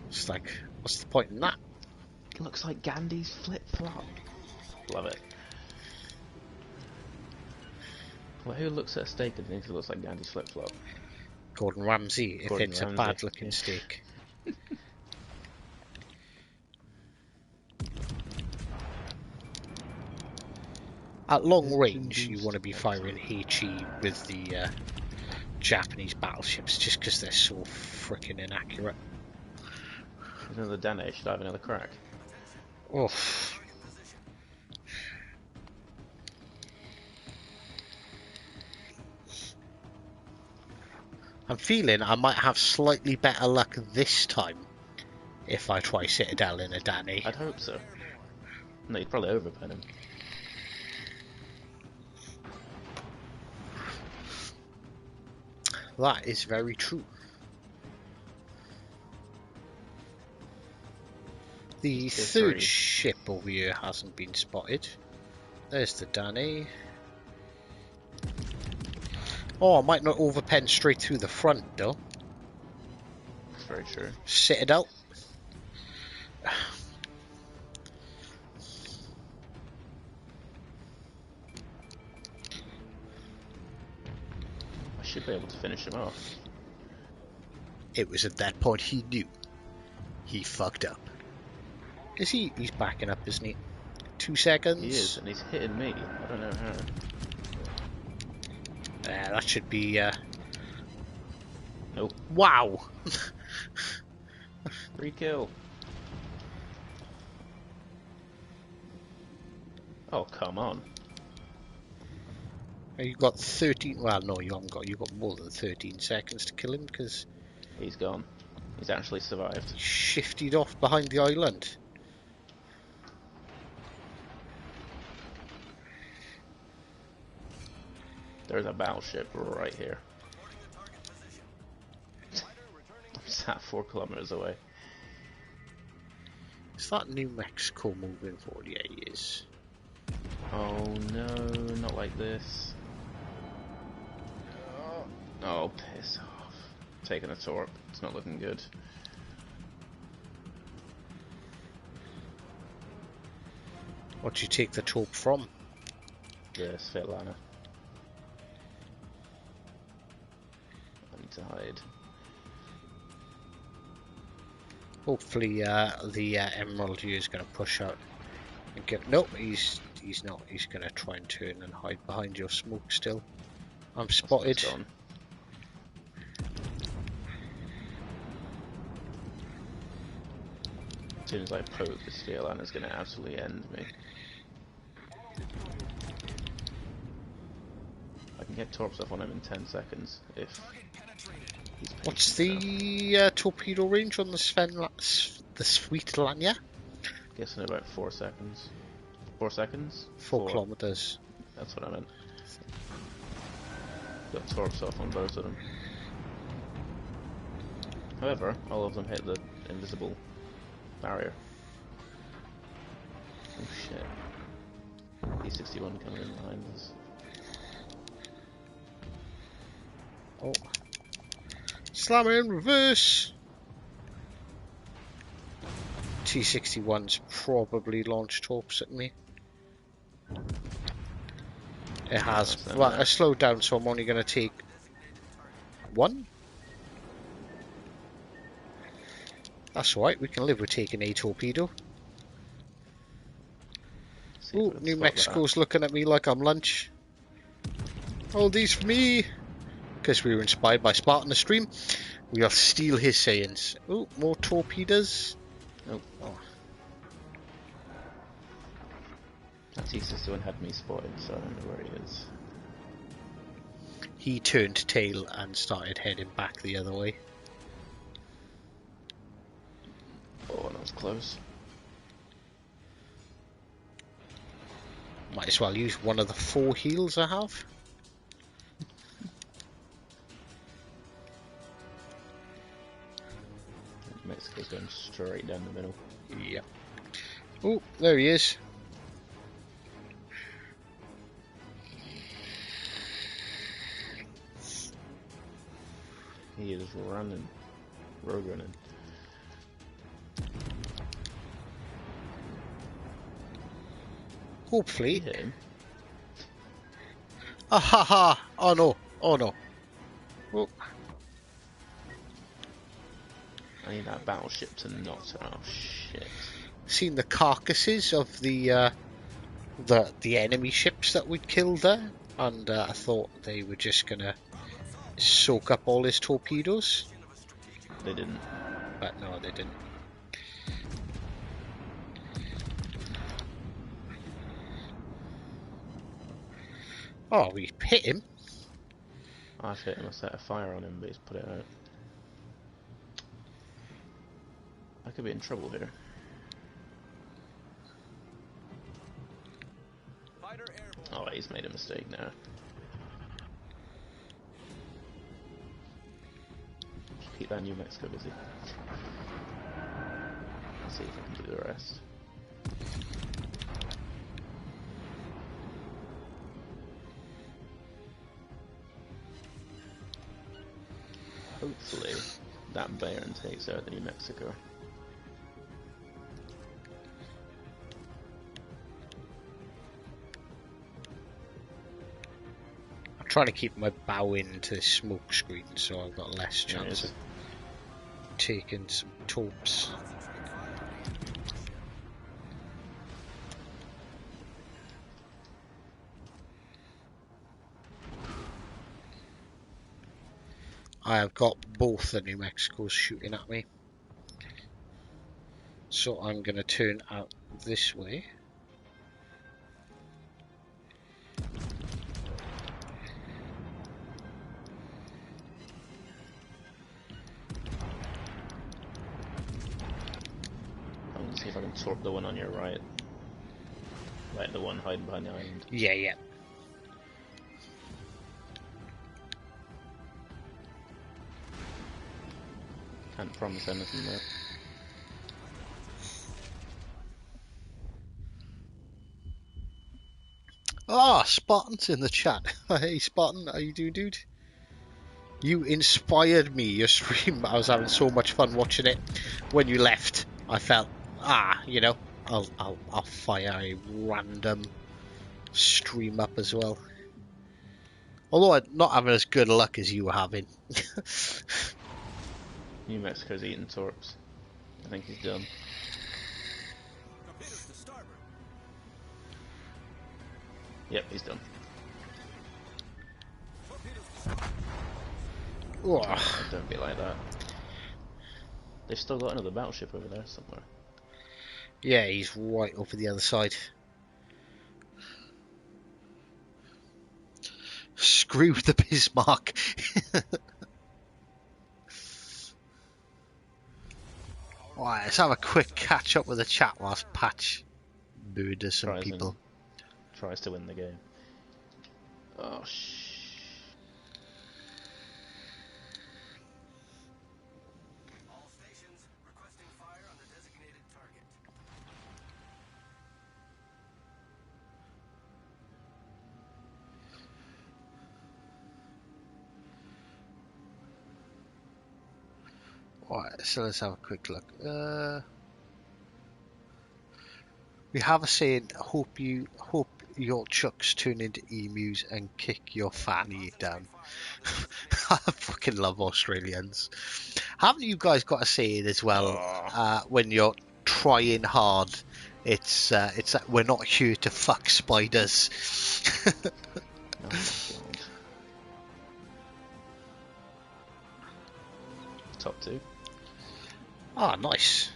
Speaker 1: It's like, what's the point in that?
Speaker 3: It looks like Gandhi's flip-flop. Love it. Well, who looks at a steak and thinks it looks like Gandhi's flip-flop?
Speaker 1: Gordon Ramsay, if
Speaker 3: Gordon
Speaker 1: it's
Speaker 3: Ramsay.
Speaker 1: a bad-looking steak. At long range, you want to be firing HE with the Japanese battleships, just because they're so freaking inaccurate.
Speaker 3: There's another Dane, should I have another crack?
Speaker 1: Oh. I'm feeling I might have slightly better luck this time if I try Citadel in a Dane.
Speaker 3: I'd hope so. No, you'd probably overpen him.
Speaker 1: That is very true. The third ship over here hasn't been spotted. There's the Dane. Oh, I might not overpen straight through the front though.
Speaker 3: That's very true.
Speaker 1: Citadel.
Speaker 3: I should be able to finish him off.
Speaker 1: It was at that point he knew. He fucked up. Is he? He's backing up, isn't he? 2 seconds.
Speaker 3: He is, and he's hitting me. I don't know how.
Speaker 1: That should be.
Speaker 3: Nope.
Speaker 1: Wow.
Speaker 3: Free kill. Oh, come on.
Speaker 1: You got 13. Well, no, you haven't got. You got more than 13 seconds to kill him because
Speaker 3: He's gone. He's actually survived.
Speaker 1: he shifted off behind the island.
Speaker 3: There's a battleship right here. I'm sat 4 kilometers away.
Speaker 1: Is that New Mexico moving forward? Yeah, he is.
Speaker 3: Oh no, not like this. Oh, piss off. Taking a torp. It's not looking good.
Speaker 1: What do you take the taupe from?
Speaker 3: Yeah, Svetlana. I need to hide.
Speaker 1: Hopefully, the Emerald here is going to push out and get. Nope, he's not. He's going to try and turn and hide behind your smoke still. I'm spotted.
Speaker 3: That's gone. As soon as I poke, this Svetlana's going to absolutely end me. I can get torps off on him in 10 seconds if he's patient.
Speaker 1: What's the torpedo range on the the Svetlana?
Speaker 3: Guessing about 4 seconds. 4 seconds?
Speaker 1: 4 kilometers.
Speaker 3: That's what I meant. Got torps off on both of them. However, all of them hit the invisible barrier. Oh shit. E61 coming in behind us.
Speaker 1: Oh. Slam it in reverse! T61's probably launched torps at me. It has. Well, I slowed down, so I'm only going to take 1. That's alright, we can live with taking a torpedo. Ooh, New Mexico's looking at me like I'm lunch. All these for me! Because we were inspired by Spartan the stream. We'll steal his sayings. Ooh, more torpedoes. Oh.
Speaker 3: That T61 had me spotted, so I don't know where he is.
Speaker 1: He turned tail and started heading back the other way.
Speaker 3: Oh, that was close.
Speaker 1: Might as well use one of the 4 heals I have.
Speaker 3: Mexico's going straight down the middle.
Speaker 1: Yep. Oh, there he is.
Speaker 3: He is running. Road running.
Speaker 1: Hopefully.
Speaker 3: Hit him.
Speaker 1: Ah ha ha! Oh no! Oh no! Oh.
Speaker 3: I need that battleship to not turn off. Shit.
Speaker 1: Seen the carcasses of the enemy ships that we'd killed there, and I thought they were just gonna soak up all his torpedoes.
Speaker 3: They didn't.
Speaker 1: But no, they didn't. Oh, we hit him.
Speaker 3: I've hit him. I set a fire on him, but he's put it out. I could be in trouble here. Oh, he's made a mistake now. Keep that New Mexico busy. Let's see if I can do the rest. Hopefully that Baron takes out the New Mexico.
Speaker 1: I'm trying to keep my bow into the smoke screen so I've got less chance of taking some torps. I have got both the New Mexicos shooting at me. So I'm going to turn out this way.
Speaker 3: I'm gonna see if I can torp the one on your right. Right, the one hiding behind the island.
Speaker 1: Yeah.
Speaker 3: Can't promise anything though.
Speaker 1: Ah, Spartan's in the chat. Hey Spartan, how you doing, dude? You inspired me, your stream. I was having so much fun watching it. When you left, I felt, you know, I'll fire a random stream up as well. Although I'm not having as good luck as you were having.
Speaker 3: New Mexico's eating torps. I think he's done.
Speaker 2: Torpedoes to starboard.
Speaker 3: Yep, he's done.
Speaker 2: Torpedoes to starboard.
Speaker 1: Oh,
Speaker 3: Don't be like that. They've still got another battleship over there somewhere.
Speaker 1: yeah, he's right over the other side. Screw the Bismarck. Alright, let's have a quick catch up with the chat whilst Patch murders some people.
Speaker 3: Tries to win the game. Oh
Speaker 2: All stations requesting fire on the designated target.
Speaker 1: Alright, so let's have a quick look. We have a saying, hope your chucks turn into emus and kick your fanny down. I fucking love Australians. Haven't you guys got a saying as well, when you're trying hard? It's like, we're not here to fuck spiders.
Speaker 3: my god. Top two.
Speaker 1: Ah, nice.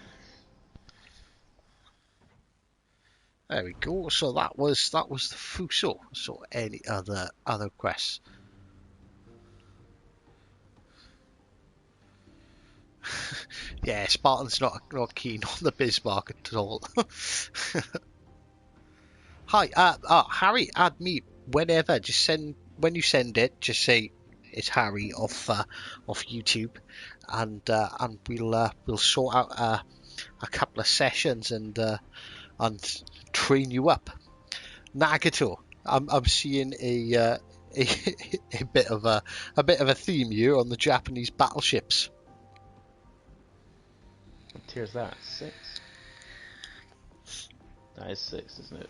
Speaker 1: There we go. So that was the Fuso. So any other quests? Yeah, Spartan's not keen on the Bismarck at all. Hi, Harry, add me whenever. Just send when you send it. Just say it's Harry off YouTube, and we'll sort out a couple of sessions and train you up. Nagato, I'm seeing a bit of a theme here on the Japanese battleships.
Speaker 3: What tier is that? 6? That is 6, isn't it?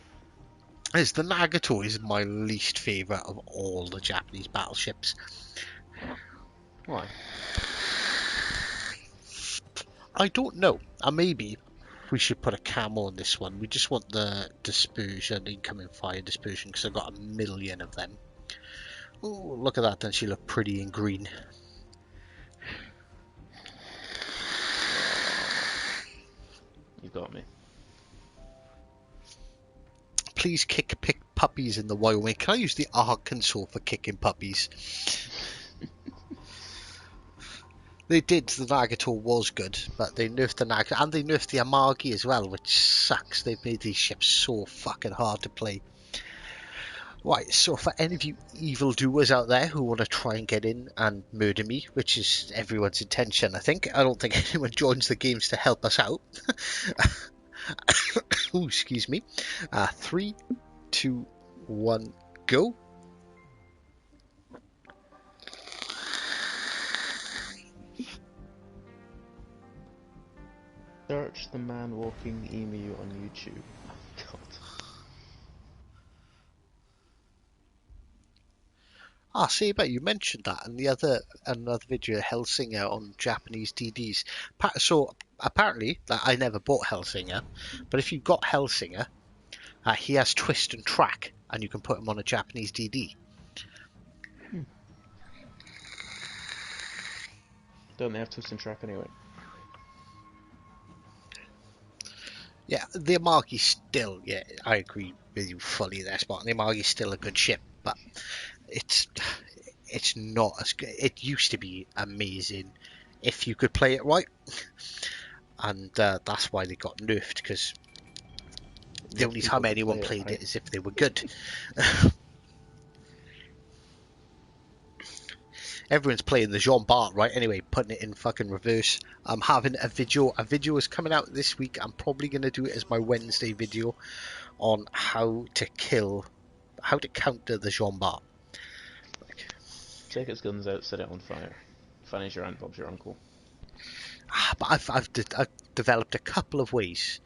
Speaker 1: The Nagato is my least favourite of all the Japanese battleships.
Speaker 3: Why?
Speaker 1: I don't know. Maybe we should put a camo on this one. We just want the dispersion, incoming fire dispersion, because I've got a million of them. Oh, look at that. Doesn't she look pretty in green?
Speaker 3: You got me.
Speaker 1: Please pick puppies in the Wyoming. Can I use the Arkansas for kicking puppies? They did. The Nagato was good, but they nerfed the Nagato and they nerfed the Amagi as well, which sucks. They've made these ships so fucking hard to play. Right, so for any of you evildoers out there who want to try and get in and murder me, which is everyone's intention, I think. I don't think anyone joins the games to help us out. Ooh, excuse me. 3, 2, 1, go.
Speaker 3: Search the man walking emu on YouTube. God.
Speaker 1: See, but you mentioned that in another video, Hellsinger on Japanese DDs. So apparently, I never bought Hellsinger, but if you got Hellsinger, he has twist and track, and you can put him on a Japanese DD.
Speaker 3: Don't they have twist and track anyway?
Speaker 1: Yeah, the Amagi still, yeah, I agree with you fully there, Spot. The Amagi is still a good ship, but it's not as good. It used to be amazing if you could play it right, and that's why they got nerfed, because the only time anyone played it is if they were good. Everyone's playing the Jean Bart, right? Anyway, putting it in fucking reverse. I'm having a video. A video is coming out this week. I'm probably going to do it as my Wednesday video on how to counter the Jean Bart.
Speaker 3: Take its guns out, set it on fire. Fanny's your aunt, Bob's your uncle.
Speaker 1: But I've developed a couple of ways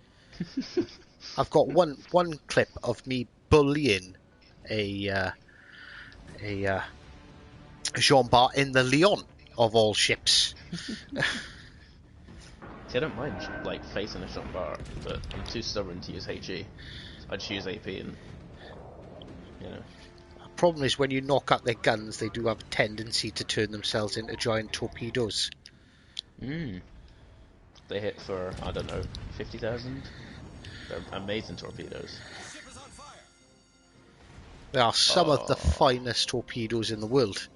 Speaker 1: I've got one clip of me bullying a Jean Bart in the Leon of all ships.
Speaker 3: See, I don't mind like facing a shot bar, but I'm too stubborn to use HE. I just use AP and you know.
Speaker 1: Problem is, when you knock out their guns, they do have a tendency to turn themselves into giant torpedoes.
Speaker 3: They hit for, I don't know, 50,000. They're amazing torpedoes.
Speaker 2: Ship is on fire.
Speaker 1: They are some of the
Speaker 3: Oh,
Speaker 1: finest torpedoes in the world.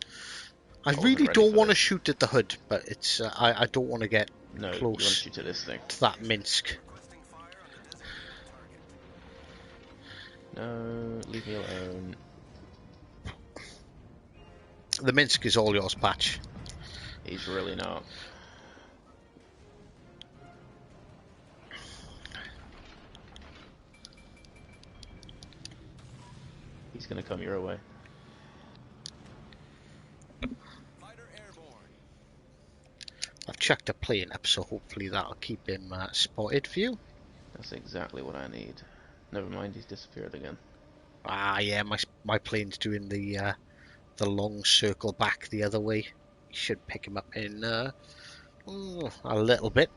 Speaker 1: I
Speaker 3: wasn't
Speaker 1: really
Speaker 3: ready
Speaker 1: don't
Speaker 3: for
Speaker 1: want to
Speaker 3: this.
Speaker 1: shoot at the hood, but it's I don't want to get
Speaker 3: No, you want to
Speaker 1: close
Speaker 3: shoot at this thing.
Speaker 1: to that Minsk.
Speaker 2: Requesting fire on the designated target.
Speaker 3: No, leave me alone.
Speaker 1: The Minsk is all yours, Patch.
Speaker 3: He's really not. He's gonna come your way.
Speaker 2: Fighter airborne.
Speaker 1: I've chucked a plane up, so hopefully that'll keep him spotted for you.
Speaker 3: That's exactly what I need. Never mind, he's disappeared again.
Speaker 1: Ah, yeah, my plane's doing the long circle back the other way. You should pick him up in a little bit.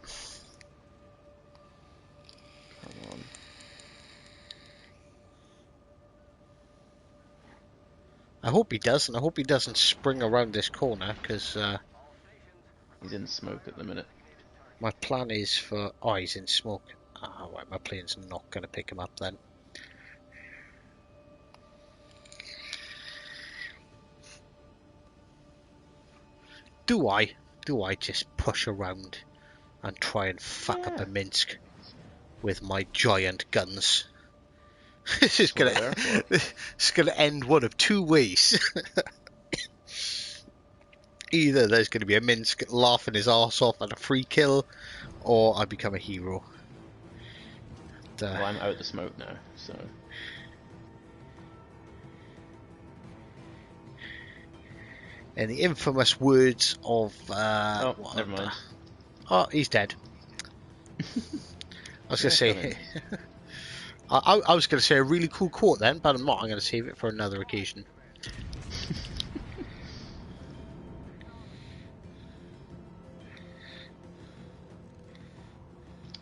Speaker 3: Come on.
Speaker 1: I hope he does, and I hope he doesn't spring around this corner, because
Speaker 3: He's in smoke at the minute.
Speaker 1: my plan is for... Oh, he's in smoke. Ah, right, my plane's not going to pick him up then. Do I just push around and try and fuck up a Minsk with my giant guns? This is
Speaker 3: That's what they're for.
Speaker 1: it's gonna end one of two ways. Either there's gonna be a Minsk laughing his arse off and a free kill, or I become a hero.
Speaker 3: Well, I'm out the smoke now, so...
Speaker 1: In the infamous words of
Speaker 3: oh, never mind.
Speaker 1: Oh, he's dead. I was gonna say I was gonna say a really cool quote then, but I'm not. I'm gonna save it for another occasion.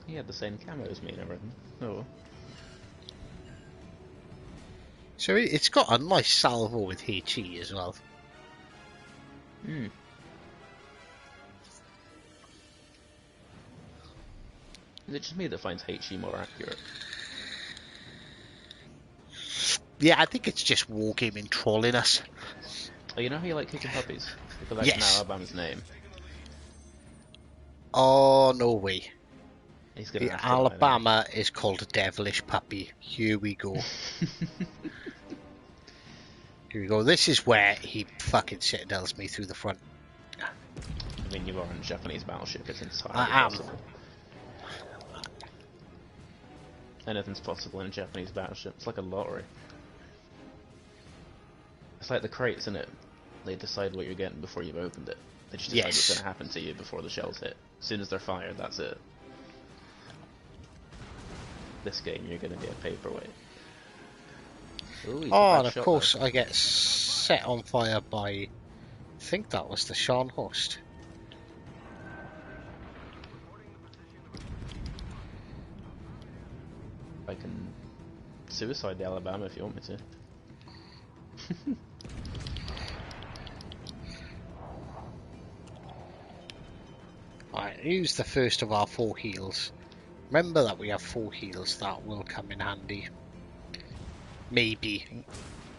Speaker 3: He had the same camo as me and everything. Oh.
Speaker 1: So it's got a nice salvo with HE as well.
Speaker 3: Hmm. Is it just me that finds HE more accurate?
Speaker 1: Yeah, I think it's just wargaming trolling us.
Speaker 3: Oh, you know how you like kicking puppies? Because that's
Speaker 1: Yes.
Speaker 3: now Alabama's name.
Speaker 1: Oh, no way.
Speaker 3: He's gonna
Speaker 1: The
Speaker 3: have to lie
Speaker 1: Alabama is called a devilish puppy. Here we go. Here we go. This is where he fucking citadels me through the front.
Speaker 3: now. I mean, you are on a Japanese battleship. It's entirely
Speaker 1: I am.
Speaker 3: possible. Anything's possible in a Japanese battleship. It's like a lottery. It's like the crates, isn't it? They decide what you're getting before you've opened it. They just decide what's
Speaker 1: Yes.
Speaker 3: going to happen to you before the shells hit. As soon as they're fired, that's it. This game, you're going to get a paperweight. Ooh, he's a
Speaker 1: Oh,
Speaker 3: bad
Speaker 1: and of
Speaker 3: shot,
Speaker 1: course
Speaker 3: though.
Speaker 1: I get set on fire by... I think that was the Sean host.
Speaker 3: I can suicide the Alabama if you want me to.
Speaker 1: Alright, use the first of our 4 heals. Remember that we have 4 heals, that will come in handy. Maybe.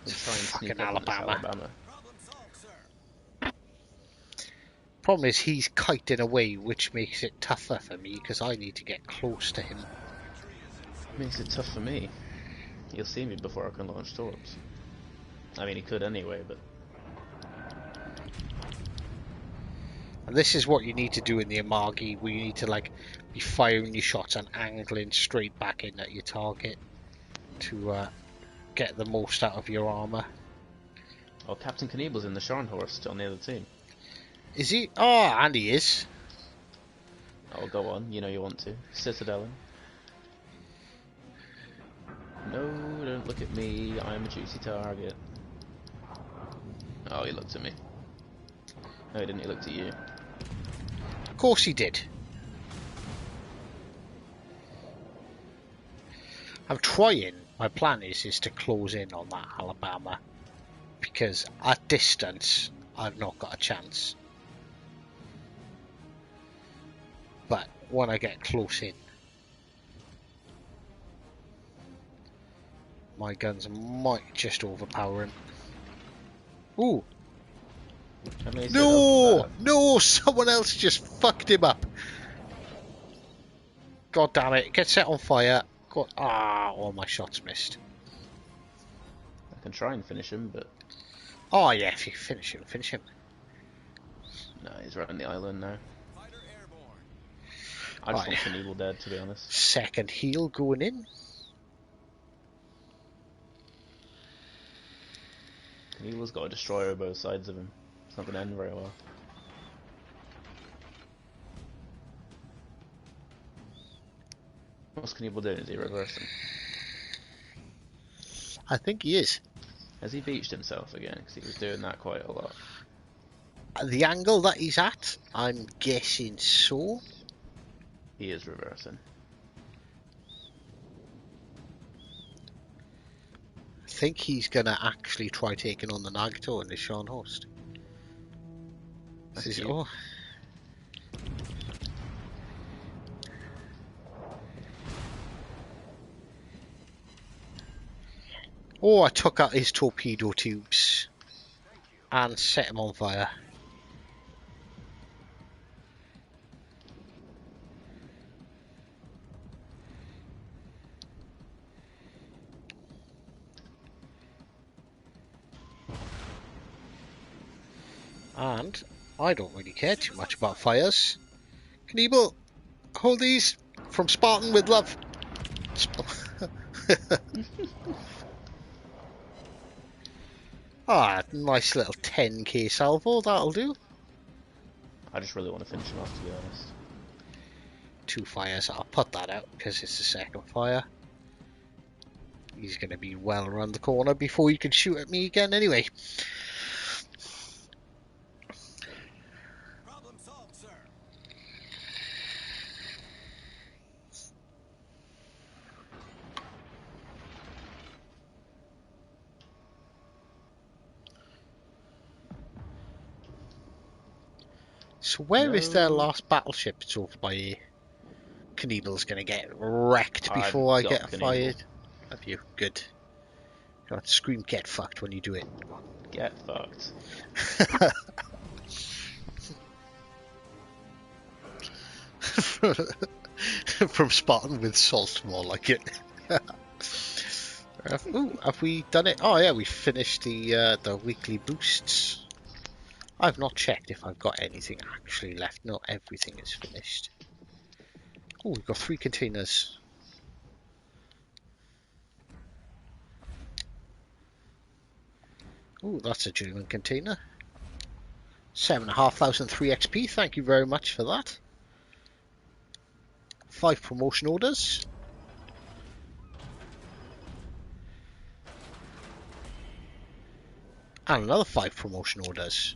Speaker 3: Let's try and
Speaker 1: Fucking
Speaker 3: sneak up on this
Speaker 1: Alabama.
Speaker 2: Problem solved, sir.
Speaker 1: Problem is he's kiting away, which makes it tougher for me because I need to get close to him.
Speaker 3: Makes it tough for me. He'll see me before I can launch torps. I mean, he could anyway, but...
Speaker 1: And this is what you need to do in the Amagi, where you need to like be firing your shots and angling straight back in at your target to get the most out of your armour.
Speaker 3: Oh, Captain Knievel's in the Scharnhorst on the other team.
Speaker 1: Is he? Oh, and he is.
Speaker 3: Oh, go on, you know you want to. Citadelling. No, don't look at me. I'm a juicy target. Oh, he looked at me. No, he didn't. He looked at you.
Speaker 1: Of course he did. I'm trying. My plan is to close in on that Alabama, because at distance I've not got a chance. But when I get close in, my guns might just overpower him. Ooh!
Speaker 3: How many
Speaker 1: No! No! Someone else just fucked him up. God damn it. Get set on fire. God. Ah, all my shots missed.
Speaker 3: I can try and finish him, but...
Speaker 1: Oh yeah, if you finish him, finish him.
Speaker 3: No, he's right on the island now.
Speaker 2: Fighter airborne.
Speaker 3: I just want Knievel dead, to be honest.
Speaker 1: Second heal going in.
Speaker 3: Knievel's got a destroyer on both sides of him. It's not going to end very well. What's Knievel doing? Is he reversing?
Speaker 1: I think he is.
Speaker 3: Has he beached himself again? Because he was doing that quite a lot.
Speaker 1: The angle that he's at, I'm guessing so.
Speaker 3: He is reversing.
Speaker 1: I think he's going to actually try taking on the Nagato and the Sean host. This is, oh. Oh, I took out his torpedo tubes and set him on fire. And I don't really care too much about fires. Knievel, hold these from Spartan with love. Ah, nice little 10k salvo, that'll do.
Speaker 3: I just really want to finish him off, to be honest.
Speaker 1: 2 fires, I'll put that out because it's the second fire. He's going to be well around the corner before he can shoot at me again anyway.
Speaker 2: Problem solved, sir.
Speaker 1: So where is their last battleship? It's over by here. Knievel's going to get wrecked before I get fired. Have you? Good. God, scream get fucked when you do it.
Speaker 3: Get fucked.
Speaker 1: From Spartan with salt, more like it. Ooh, have we done it? Oh yeah, we finished the weekly boosts. I've not checked if I've got anything actually left. No, everything is finished. Oh, we've got 3 containers. Oh, that's a German container. 7,500 3 XP. Thank you very much for that. 5 promotion orders. And another 5 promotion orders.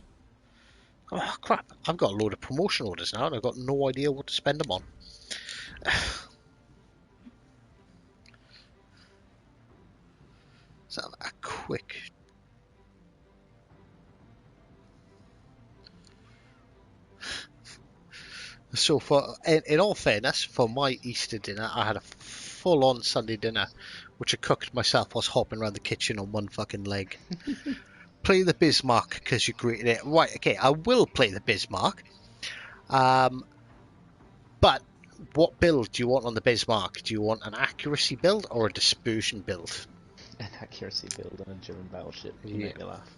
Speaker 1: Oh crap, I've got a load of promotion orders now and I've got no idea what to spend them on. So a quick... So for, in all fairness, for my Easter dinner, I had a full-on Sunday dinner, which I cooked myself whilst hopping around the kitchen on one fucking leg. Play the Bismarck because you created it. Right, okay, I will play the Bismarck. But what build do you want on the Bismarck? Do you want an accuracy build or a dispersion build?
Speaker 3: An accuracy build on a German battleship. You make me laugh.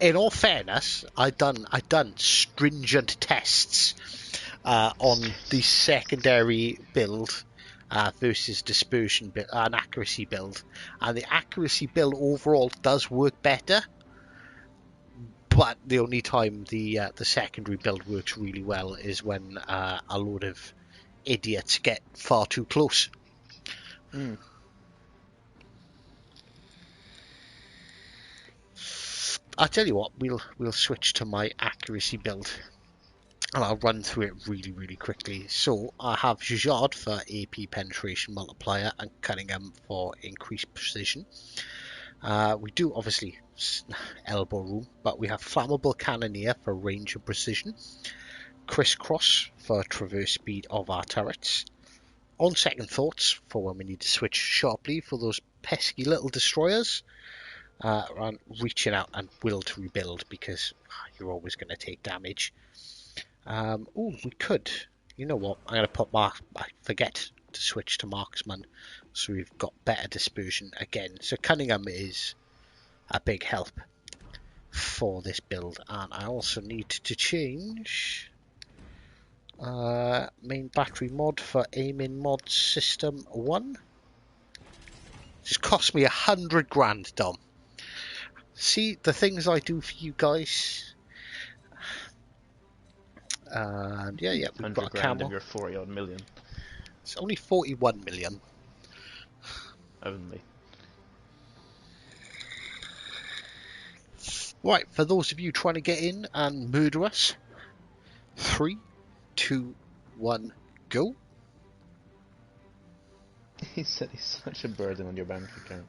Speaker 1: In all fairness, I done stringent tests on the secondary build versus dispersion build, an accuracy build, and the accuracy build overall does work better. But the only time the secondary build works really well is when a load of idiots get far too close.
Speaker 3: Mm.
Speaker 1: I'll tell you what, we'll switch to my accuracy build. And I'll run through it really quickly. So I have Jujard for AP penetration multiplier and Cunningham for increased precision. We do obviously elbow room, but we have flammable cannoneer for range and precision. Crisscross for traverse speed of our turrets. On second thoughts for when we need to switch sharply for those pesky little destroyers. And reaching out and will to rebuild because you're always going to take damage. Oh, we could. You know what? I'm going to put I forget to switch to marksman, so we've got better dispersion again. So Cunningham is a big help for this build, and I also need to change main battery mod for aiming mod system 1. Just cost me 100 grand, Dom. See the things I do for you guys. And yeah, we've
Speaker 3: 100
Speaker 1: got a
Speaker 3: grand
Speaker 1: camel.
Speaker 3: of your 40 odd million.
Speaker 1: It's only 41 million.
Speaker 3: Only.
Speaker 1: Right, for those of you trying to get in and murder us, 3, 2, 1, go.
Speaker 3: He said he's such a burden on your bank account.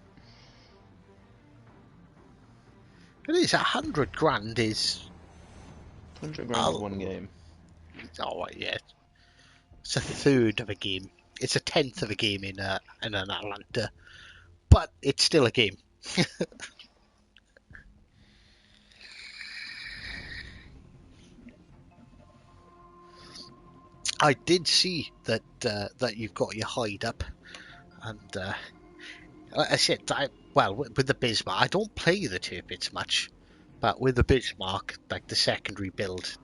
Speaker 1: It is 100 grand is
Speaker 3: 100 grand is one game.
Speaker 1: oh yeah, it's a third of a game. It's a tenth of a game in an Atlanta, but it's still a game. I did see that that you've got your hide up, and like I said, well, with the Bismarck, I don't play the Tirpitz much, but with the Bismarck, like the secondary build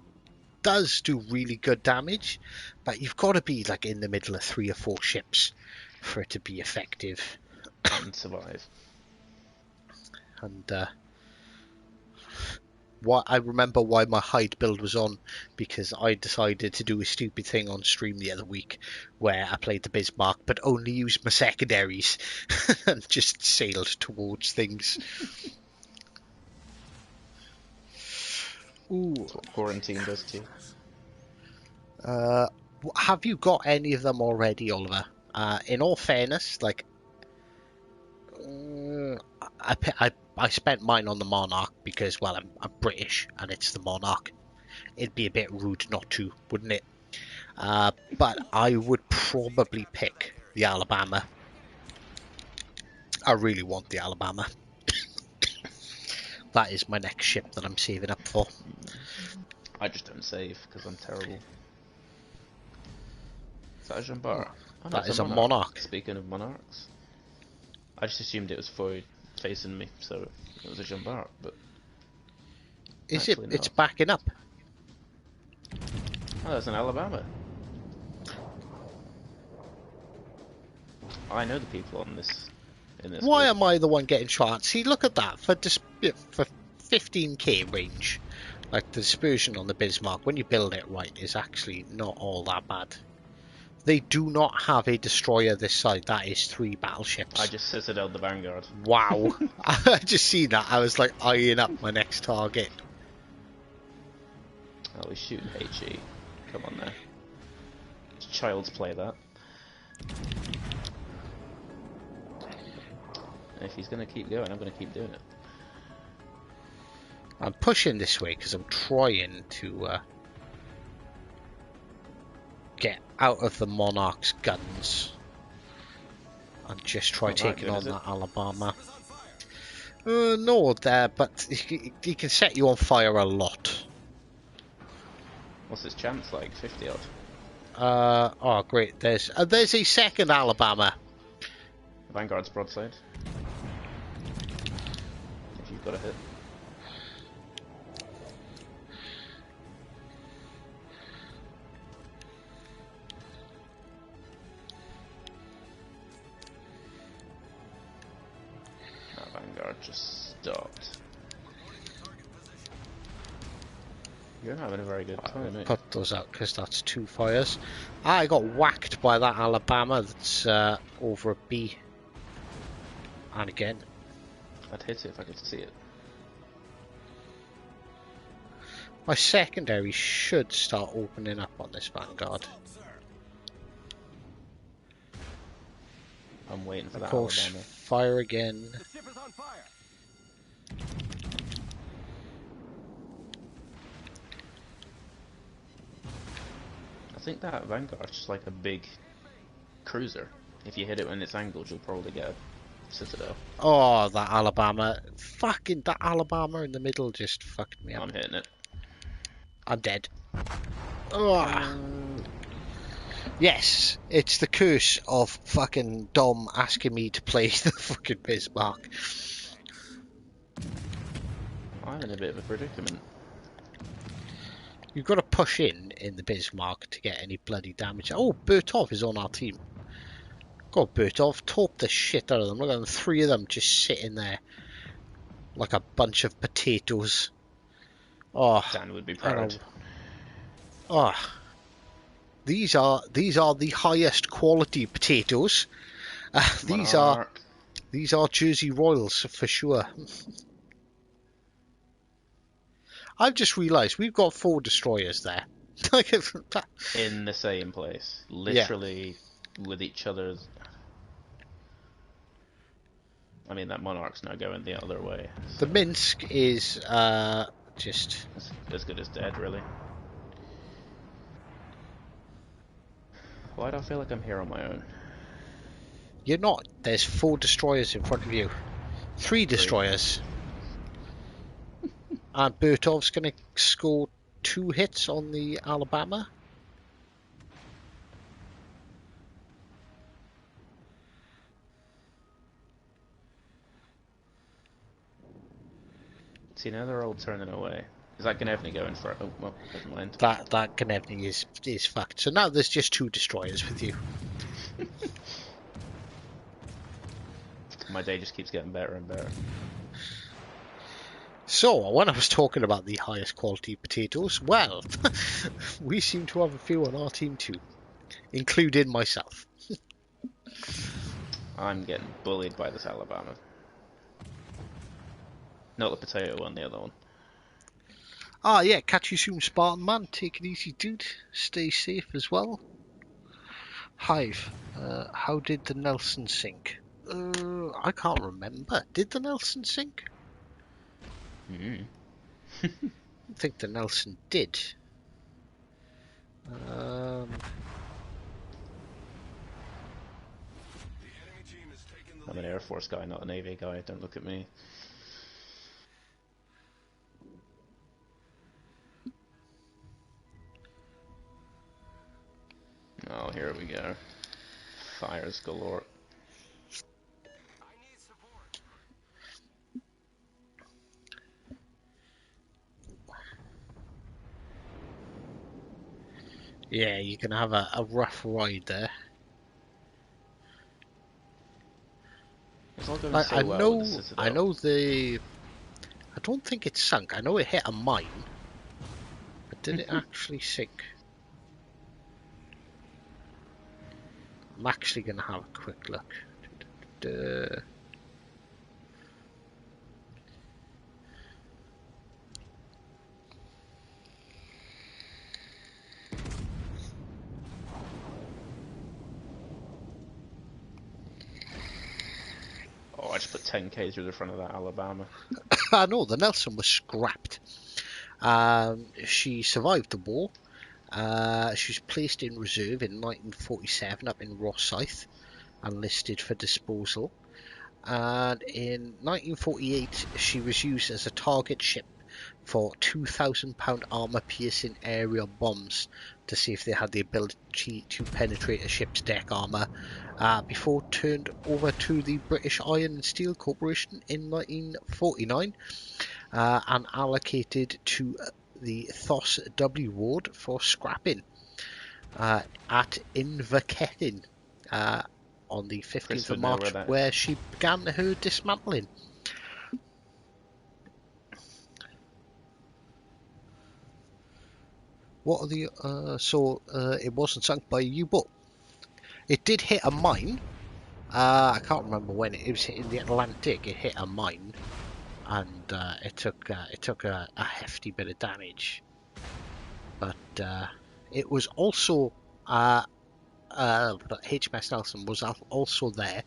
Speaker 1: does do really good damage, but you've got to be like in the middle of 3 or 4 ships for it to be effective.
Speaker 3: And survive.
Speaker 1: And I remember why my hide build was on, because I decided to do a stupid thing on stream the other week where I played the Bismarck but only used my secondaries and just sailed towards things. Ooh.
Speaker 3: That's what quarantine does to you.
Speaker 1: Have you got any of them already, Oliver? In all fairness, like I spent mine on the Monarch because, well, I'm British and it's the Monarch. It'd be a bit rude not to, wouldn't it? But I would probably pick the Alabama. I really want the Alabama. That is my next ship that I'm saving up for.
Speaker 3: I just don't save because I'm terrible. Is that a Jean Bar? Oh, no,
Speaker 1: That is a Monarch.
Speaker 3: Speaking of monarchs, I just assumed it was forward facing me, so it was a Jean Bar, but
Speaker 1: Is it?
Speaker 3: actually
Speaker 1: It's
Speaker 3: not.
Speaker 1: backing up.
Speaker 3: Oh, that's an Alabama. I know the people on this. In this.
Speaker 1: Why
Speaker 3: group.
Speaker 1: am I the one getting shot? See, look at that for 15k range. Like the dispersion on the Bismarck, when you build it right, is actually not all that bad. They do not have a destroyer this side. That is 3 battleships.
Speaker 3: I just citadeled the Vanguard.
Speaker 1: Wow. I just seen that. I was like eyeing up my next target.
Speaker 3: Oh, he's shooting HE. Come on now. It's child's play, that. If he's going to keep going, I'm going to keep doing it.
Speaker 1: I'm pushing this way because I'm trying to get out of the Monarch's guns and just try taking on that Alabama. No, there, but he can set you on fire a lot.
Speaker 3: What's his chance like? 50 odd.
Speaker 1: Oh great, there's a second Alabama.
Speaker 3: Vanguard's broadside. If you've got a hit. That Vanguard just stopped. You're having a very good time, mate.
Speaker 1: Put those out because that's 2 fires. I got whacked by that Alabama that's over a B. And again.
Speaker 3: I'd hit it if I could see it.
Speaker 1: My secondary should start opening up on this Vanguard.
Speaker 3: I'm waiting for
Speaker 1: Of
Speaker 3: that
Speaker 1: course,
Speaker 3: Alabama.
Speaker 1: fire again.
Speaker 2: The ship is on fire.
Speaker 3: I think that Vanguard's just like a big cruiser. If you hit it when it's angled, you'll probably get a citadel.
Speaker 1: Oh, that Alabama. Fucking that Alabama in the middle just fucked me up.
Speaker 3: I'm hitting it.
Speaker 1: I'm dead. Oh. Yes, it's the curse of fucking Dom asking me to play the fucking Bismarck.
Speaker 3: I'm in a bit of a predicament.
Speaker 1: You've got to push in the Bismarck to get any bloody damage. Oh, Bertov is on our team. God, Bertov, torp the shit out of them. Look at them, 3 of them just sitting there like a bunch of potatoes. Oh,
Speaker 3: Dan would be proud.
Speaker 1: Oh, these are the highest quality potatoes.
Speaker 3: Monarch.
Speaker 1: These are Jersey Royals for sure. I've just realised we've got 4 destroyers there.
Speaker 3: In the same place. Literally with each other's... I mean, that Monarch's now going the other way. So
Speaker 1: The Minsk is just...
Speaker 3: it's as good as dead, really. Why do I feel like I'm here on my own?
Speaker 1: You're not. There's 4 destroyers in front of you. 3 destroyers. And Bertov's going to score 2 hits on the Alabama.
Speaker 3: See, now they're all turning away. Is that Gnevny going for it? Oh, well, never mind.
Speaker 1: That Gnevny is fucked. So now there's just 2 destroyers with you.
Speaker 3: My day just keeps getting better and better.
Speaker 1: So, when I was talking about the highest quality potatoes, well, we seem to have a few on our team too, including myself.
Speaker 3: I'm getting bullied by this Alabama. Not the potato one, the other one.
Speaker 1: Ah, yeah, catch you soon, Spartan man. Take it easy, dude. Stay safe as well. Hive, how did the Nelson sink? I can't remember. Did the Nelson sink? I think the Nelson did.
Speaker 2: The enemy team has taken the
Speaker 3: I'm an
Speaker 2: lead.
Speaker 3: Air Force guy, not a Navy guy. Don't look at me. Oh, here we go. Fires galore.
Speaker 2: I need support.
Speaker 1: Yeah, you can have a rough ride there.
Speaker 3: It's all going
Speaker 1: Like,
Speaker 3: so well with the Citadel.
Speaker 1: I know the. I don't think it sunk. I know it hit a mine, but did it actually sink? I'm actually going to have a quick look.
Speaker 3: Oh, I just put 10k through the front of that Alabama.
Speaker 1: I know the Nelson was scrapped. She survived the war. She was placed in reserve in 1947 up in Rosyth and listed for disposal. And in 1948 she was used as a target ship for £2,000 armour-piercing aerial bombs to see if they had the ability to penetrate a ship's deck armour, before turned over to the British Iron and Steel Corporation in 1949 and allocated to the Thos W ward for scrapping at Inverkeithing on the 15th of March, where she began her dismantling. What are the it wasn't sunk by a U-boat. It did hit a mine. I can't remember when it was in the Atlantic. It hit a mine, and it took a hefty bit of damage. But it was also HMS Nelson was also there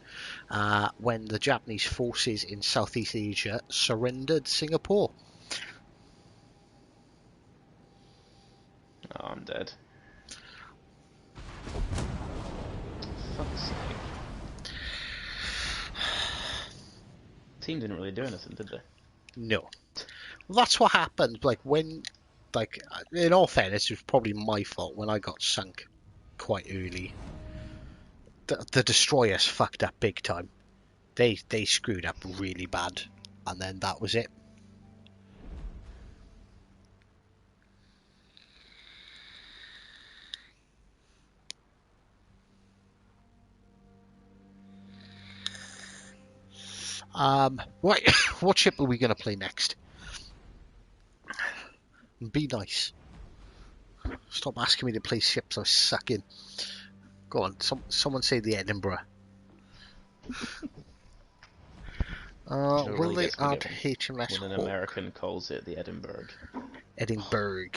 Speaker 1: when the Japanese forces in Southeast Asia surrendered Singapore.
Speaker 3: Oh, I'm dead. Fuck's sake. Team didn't really do anything, did they?
Speaker 1: No. Well, that's what happened. Like, in all fairness, it was probably my fault when I got sunk quite early. The destroyers fucked up big time. They screwed up really bad, and then that was it. Right, what ship are we going to play next? Be nice. Stop asking me to play ships I suck in. Go on, someone say the Edinburgh. Will
Speaker 3: Really
Speaker 1: they
Speaker 3: gets me
Speaker 1: add
Speaker 3: going
Speaker 1: HMS
Speaker 3: when an
Speaker 1: Hawk?
Speaker 3: American calls it the Edinburgh.
Speaker 1: Edinburgh.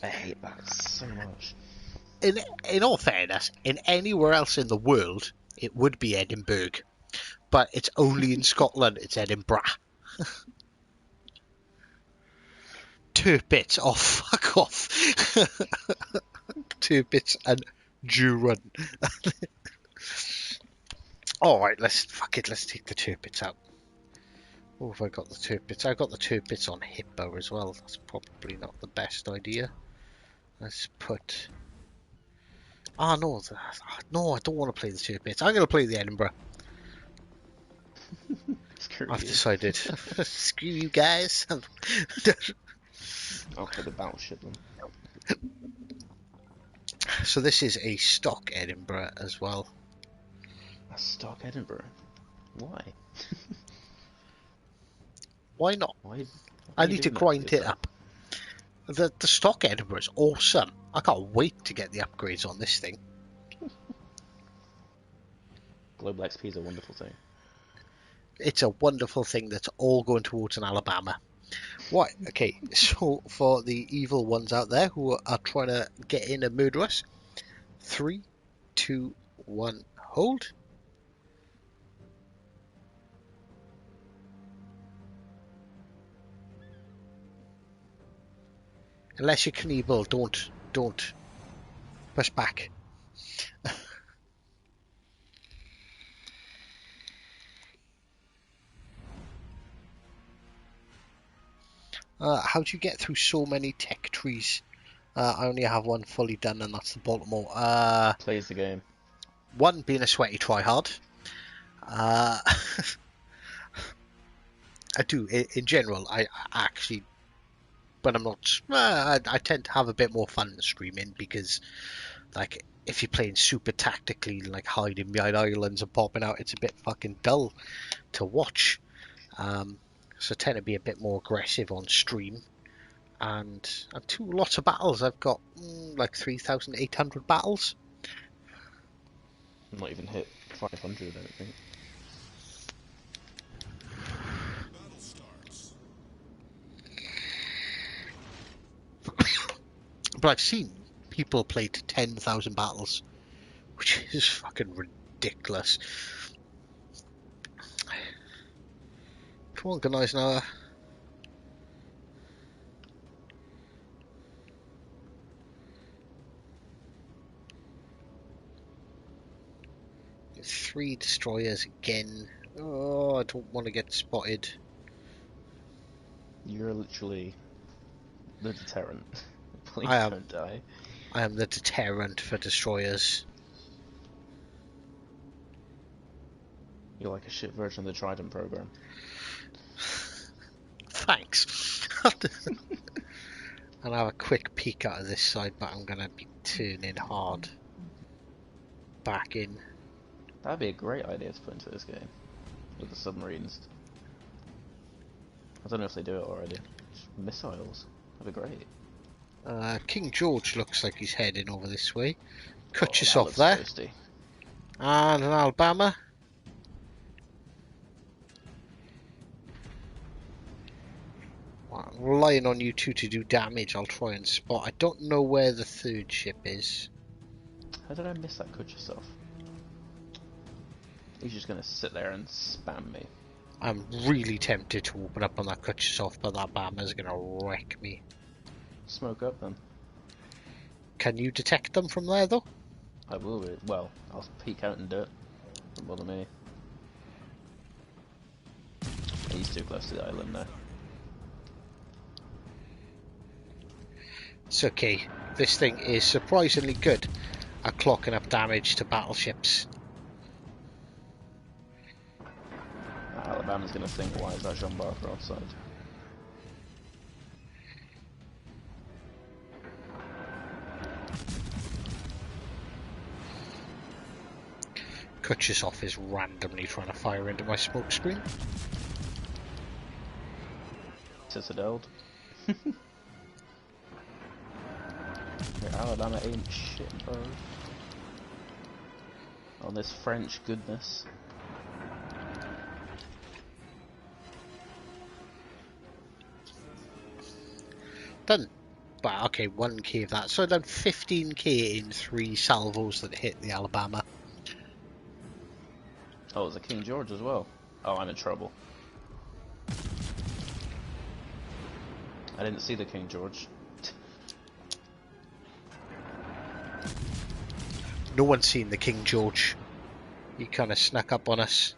Speaker 3: I hate that so much.
Speaker 1: In all fairness, in anywhere else in the world, it would be Edinburgh. But it's only in Scotland, it's Edinburgh. Tirpitz, oh fuck off. Tirpitz and Duran. Alright, let's take the Tirpitz out. Oh, have I got the Tirpitz? I got the Tirpitz on Hippo as well. That's probably not the best idea. Let's put... Ah, no, no, I don't want to play the Tirpitz. I'm going to play the Edinburgh.
Speaker 3: Screw
Speaker 1: I've
Speaker 3: you.
Speaker 1: decided. Screw you guys.
Speaker 3: I'll play the battleship then.
Speaker 1: So this is a stock Edinburgh as well.
Speaker 3: A stock Edinburgh? Why?
Speaker 1: Why not?
Speaker 3: Why
Speaker 1: I
Speaker 3: are you
Speaker 1: need to
Speaker 3: doing that to
Speaker 1: grind it
Speaker 3: yourself?
Speaker 1: up. The stock Edinburgh is awesome. I can't wait to get the upgrades on this thing.
Speaker 3: Global XP is a wonderful thing.
Speaker 1: It's a wonderful thing that's all going towards an Alabama. What? Okay, so for the evil ones out there who are trying to get in and murder us, 3, 2, 1, hold. Unless you're Knievel, don't push back. How do you get through so many tech trees? I only have one fully done, and that's the Baltimore.
Speaker 3: Plays the game.
Speaker 1: One being a sweaty tryhard. I do in general. I actually, but I'm not. I tend to have a bit more fun streaming because, like, if you're playing super tactically, like hiding behind islands and popping out, it's a bit fucking dull to watch. So I tend to be a bit more aggressive on stream. And I've lots of battles. I've got like 3,800 battles.
Speaker 3: Not even hit 500, I don't think.
Speaker 1: But I've seen people play to 10,000 battles, which is fucking ridiculous. Come on, guys, now. 3 destroyers again. Oh, I don't want to get spotted.
Speaker 3: You're literally the deterrent. Please
Speaker 1: I am.
Speaker 3: don't die.
Speaker 1: I am the deterrent for destroyers.
Speaker 3: You're like a shit version of the Trident program.
Speaker 1: Thanks. I'll have a quick peek out of this side, but I'm going to be turning hard back in.
Speaker 3: That'd be a great idea to put into this game. With the submarines. I don't know if they do it already. Just missiles. That'd be great.
Speaker 1: King George looks like he's heading over this way. Cut
Speaker 3: Oh,
Speaker 1: yourself
Speaker 3: that
Speaker 1: there.
Speaker 3: looks toasty.
Speaker 1: And an Alabama. Well, relying on you two to do damage. I'll try and spot. I don't know where the third ship is.
Speaker 3: How did I miss that cut yourself? He's just gonna sit there and spam me.
Speaker 1: I'm really tempted to open up on that cut yourself, but that bomber's gonna wreck me.
Speaker 3: Smoke up then.
Speaker 1: Can you detect them from there though?
Speaker 3: I will be. Well, I'll peek out and do it. Don't bother me. He's too close to the island now.
Speaker 1: It's okay. This thing is surprisingly good at clocking up damage to battleships.
Speaker 3: Alabama's gonna think, why is that Jean Barker outside?
Speaker 1: Kutchesov is randomly trying to fire into my smoke screen.
Speaker 3: Citadel'd. Your Alabama ain't shit, bro. On this French goodness.
Speaker 1: Done. But okay, 1k of that. So I've done 15k in 3 salvos that hit the Alabama.
Speaker 3: Oh, it's a King George as well. Oh, I'm in trouble. I didn't see the King George.
Speaker 1: No one's seen the King George. He kind of snuck up on us.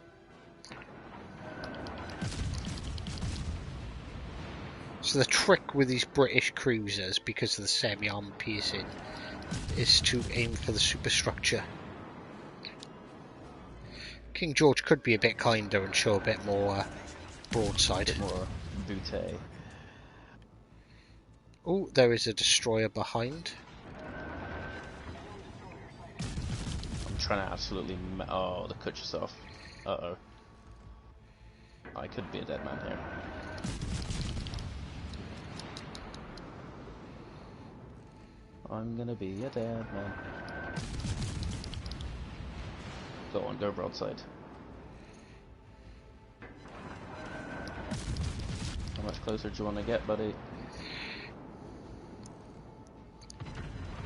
Speaker 1: So the trick with these British cruisers, because of the semi-armor piercing, is to aim for the superstructure. King George could be a bit kinder and show a bit more broadside.
Speaker 3: A bit more bootay.
Speaker 1: Oh, there is a destroyer behind.
Speaker 3: I'm trying to absolutely oh, the cut yourself. Uh-oh. I could be a dead man here. I'm gonna be a dead man. Go on, go broadside. How much closer do you want to get, buddy?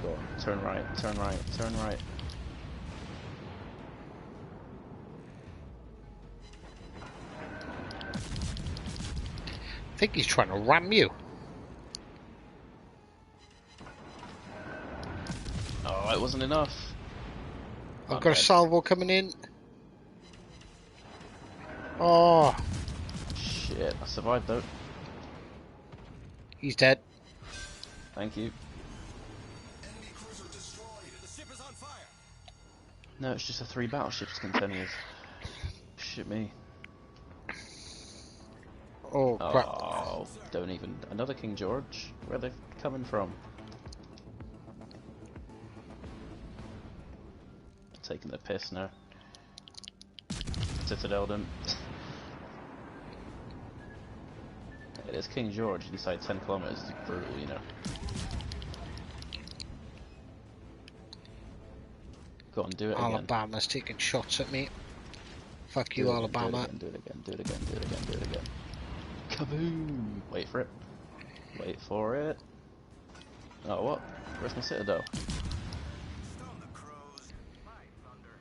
Speaker 3: Go on, turn right, turn right, turn right.
Speaker 1: I think he's trying to ram you.
Speaker 3: Oh, it wasn't enough.
Speaker 1: I've got a salvo coming in. Oh,
Speaker 3: Shit, I survived though.
Speaker 1: he's dead.
Speaker 3: Thank you.
Speaker 2: Enemy cruiser destroyed. The ship is on fire.
Speaker 3: No, it's just a 3 battleships contenders. Shit me.
Speaker 1: Oh crap.
Speaker 3: Oh, don't even. Another King George? Where are they coming from? Taking the piss now. Citadel'd him. It is King George inside 10 kilometers. It's brutal, you know. Go on, do it again.
Speaker 1: Alabama's taking shots at me. Fuck you, Alabama.
Speaker 3: Do it again, do it again, do it again, do it again. Kaboom! Wait for it. Wait for it. Oh, what? Where's my Citadel?
Speaker 2: Stone the crows. My thunder.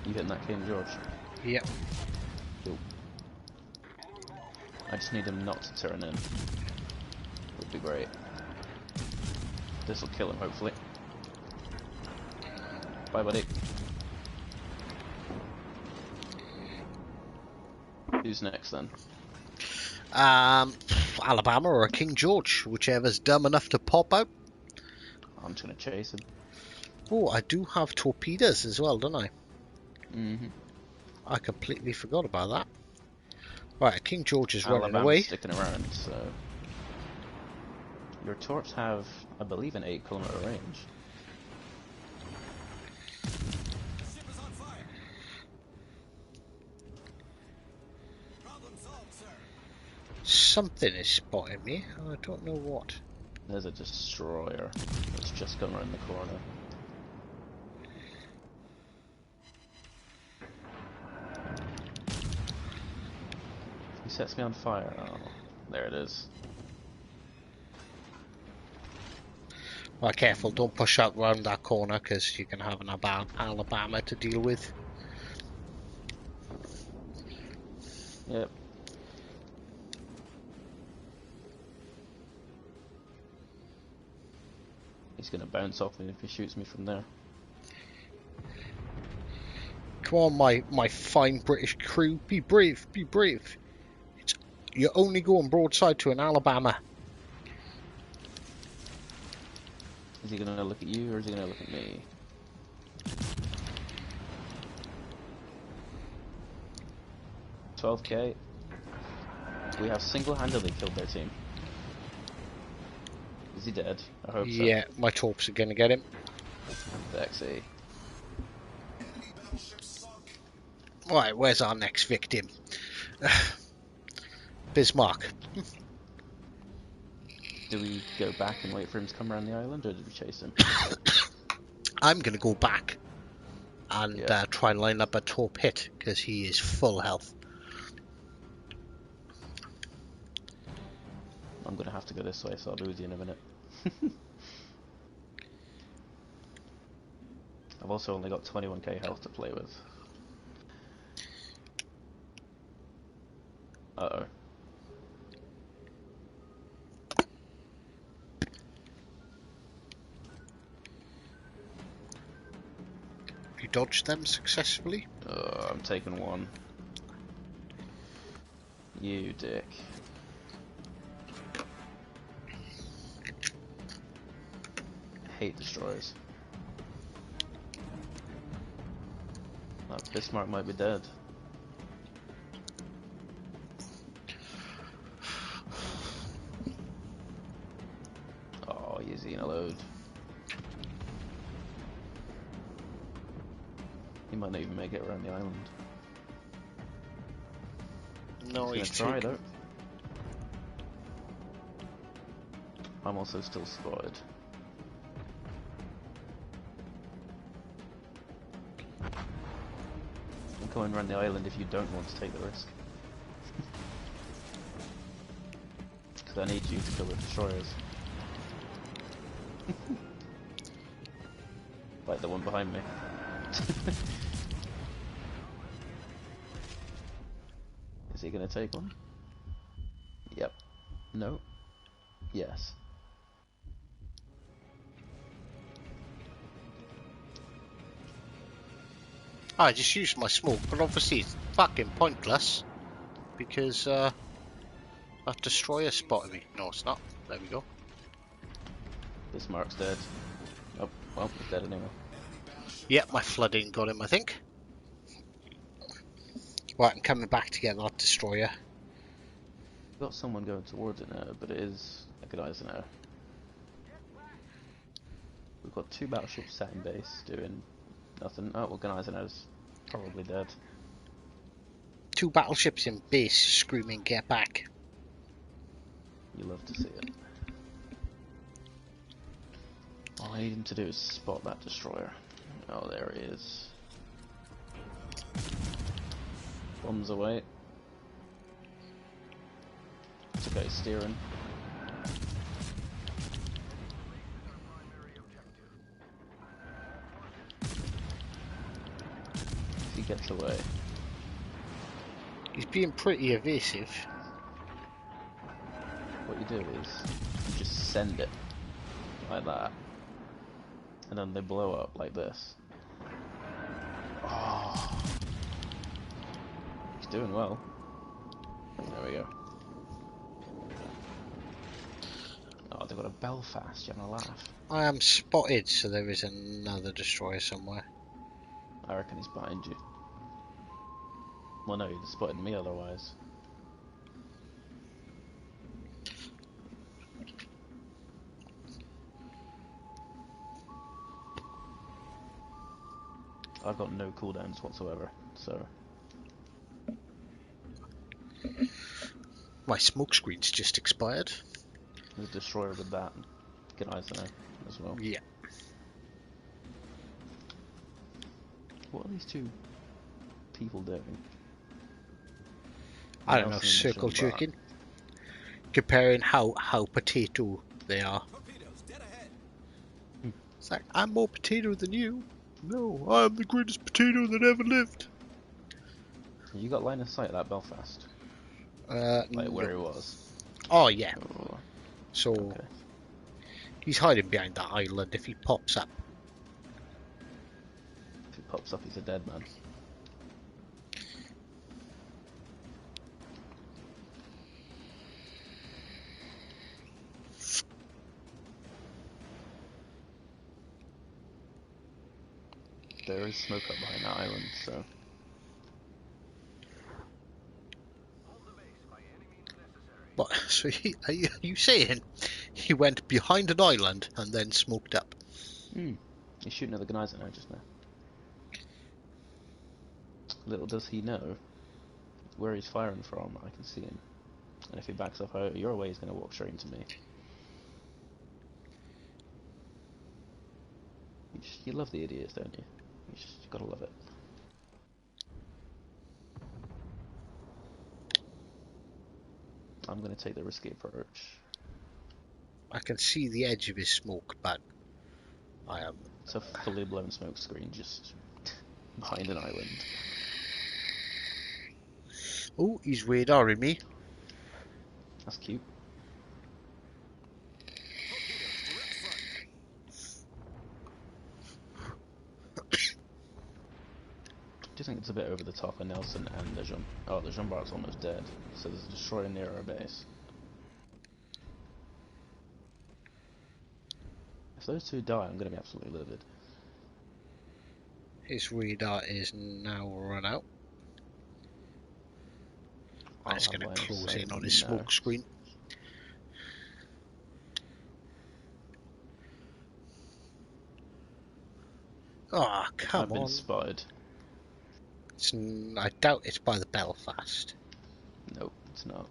Speaker 3: You hitting that King George?
Speaker 1: Yep.
Speaker 3: Cool. I just need him not to turn in. Would be great. This will kill him, hopefully. Bye, buddy. Who's next then?
Speaker 1: Alabama or a King George, whichever's dumb enough to pop out.
Speaker 3: I'm just gonna chase him.
Speaker 1: Oh, I do have torpedoes as well, don't I?
Speaker 3: Mm-hmm.
Speaker 1: I completely forgot about that. Right, King George is running
Speaker 3: Alabama's
Speaker 1: away.
Speaker 3: sticking around, so... Your torps have, I believe, an 8-kilometer range.
Speaker 2: The ship is on fire. Problem solved, sir.
Speaker 1: Something is spotting me. I don't know what.
Speaker 3: There's a destroyer that's just come around the corner. He's sets me on fire. Oh, there it is.
Speaker 1: Well, careful, don't push out round that corner because you're going to have an Alabama to deal with.
Speaker 3: Yep. He's gonna bounce off me if he shoots me from there.
Speaker 1: Come on, my fine British crew, be brave, be brave. You're only going broadside to an Alabama.
Speaker 3: Is he gonna look at you or is he gonna look at me? $12K. We have single-handedly killed their team. Is he dead? I hope so.
Speaker 1: Yeah, my torps are going to get him.
Speaker 3: Sexy.
Speaker 1: Right, where's our next victim? Bismarck.
Speaker 3: Do we go back and wait for him to come around the island, or did we chase him?
Speaker 1: I'm going to go back and
Speaker 3: Yeah.
Speaker 1: try and line up a torp hit because he is full health.
Speaker 3: I'm gonna have to go this way, so I'll be with you in a minute. I've also only got 21k health to play with. Uh-oh.
Speaker 1: You dodged them successfully?
Speaker 3: I'm taking one. You dick. Hate destroyers. That Bismarck might be dead. Oh, he's eating a load. He might not even make it around the island.
Speaker 1: No,
Speaker 3: He's gonna try though. I'm also still spotted. I'm coming around the island if you don't want to take the risk. Because I need you to kill the destroyers. Like the one behind me. Is he gonna take one? Yep. No. Yes.
Speaker 1: I just used my smoke, but obviously it's fucking pointless because that destroyer spotted me. No, it's not. There we go.
Speaker 3: Bismarck's dead. Oh, well, he's dead anyway.
Speaker 1: Yep, my flooding got him, I think. Right, I'm coming back to get that destroyer.
Speaker 3: We've got someone going towards it now, but it is agonized now. We've got 2 battleships sat in base doing nothing. Oh, organizer now's probably dead.
Speaker 1: 2 battleships in base screaming, get back.
Speaker 3: You love to see it. All I need him to do is spot that destroyer. Oh, there he is. Bombs away. It's okay, steering. If he gets away.
Speaker 1: He's being pretty evasive.
Speaker 3: What you do is you just send it like that, and then they blow up like this. Oh, he's doing well. There we go. Oh, they've got a Belfast. You having a laugh?
Speaker 1: I am spotted, so there is another destroyer somewhere.
Speaker 3: I reckon he's behind you. Well, no, he's spotted me otherwise. I've got no cooldowns whatsoever, so...
Speaker 1: My smoke screen's just expired.
Speaker 3: There's a destroyer with that. Good eyes on it as well.
Speaker 1: Yeah.
Speaker 3: What are these 2 people doing?
Speaker 1: I don't
Speaker 3: Now
Speaker 1: know,
Speaker 3: seeing the
Speaker 1: circle
Speaker 3: Bismarck.
Speaker 1: jerking. Comparing how potato they are.
Speaker 2: Torpedoes dead ahead.
Speaker 1: It's like, I'm more potato than you. No, I'm the greatest potato that ever lived.
Speaker 3: You got line of sight at that Belfast? Like where
Speaker 1: No.
Speaker 3: he was?
Speaker 1: Oh, yeah.
Speaker 3: Oh,
Speaker 1: So,
Speaker 3: okay.
Speaker 1: he's hiding behind that island if he pops up.
Speaker 3: If he pops up, he's a dead man. There is smoke up behind that island, so
Speaker 2: Hold the base by any means necessary.
Speaker 1: But, so are you saying he went behind an island and then smoked up?
Speaker 3: he's shooting at the Geyser now just now. Little does he know where he's firing from. I can see him, and if he backs up out your way, he's going to walk straight into me. You love the idiots, don't you? You gotta love it. I'm gonna take the risky approach.
Speaker 1: I can see the edge of his smoke, but I am.
Speaker 3: It's a fully blown smoke screen just behind an island.
Speaker 1: Oh, he's radaring me.
Speaker 3: That's cute.
Speaker 2: Torpedoes direct front.
Speaker 3: Do you think it's a bit over the top of Nelson and the Jean? Oh, the Jean Bart's almost dead, so there's a destroyer near our base. If those two die, I'm gonna be absolutely livid.
Speaker 1: His radar is now run out. I'm just going to close in on his smoke screen. Oh, come
Speaker 3: I've been
Speaker 1: on.
Speaker 3: spotted.
Speaker 1: I doubt it's by the Belfast.
Speaker 3: Nope, it's not.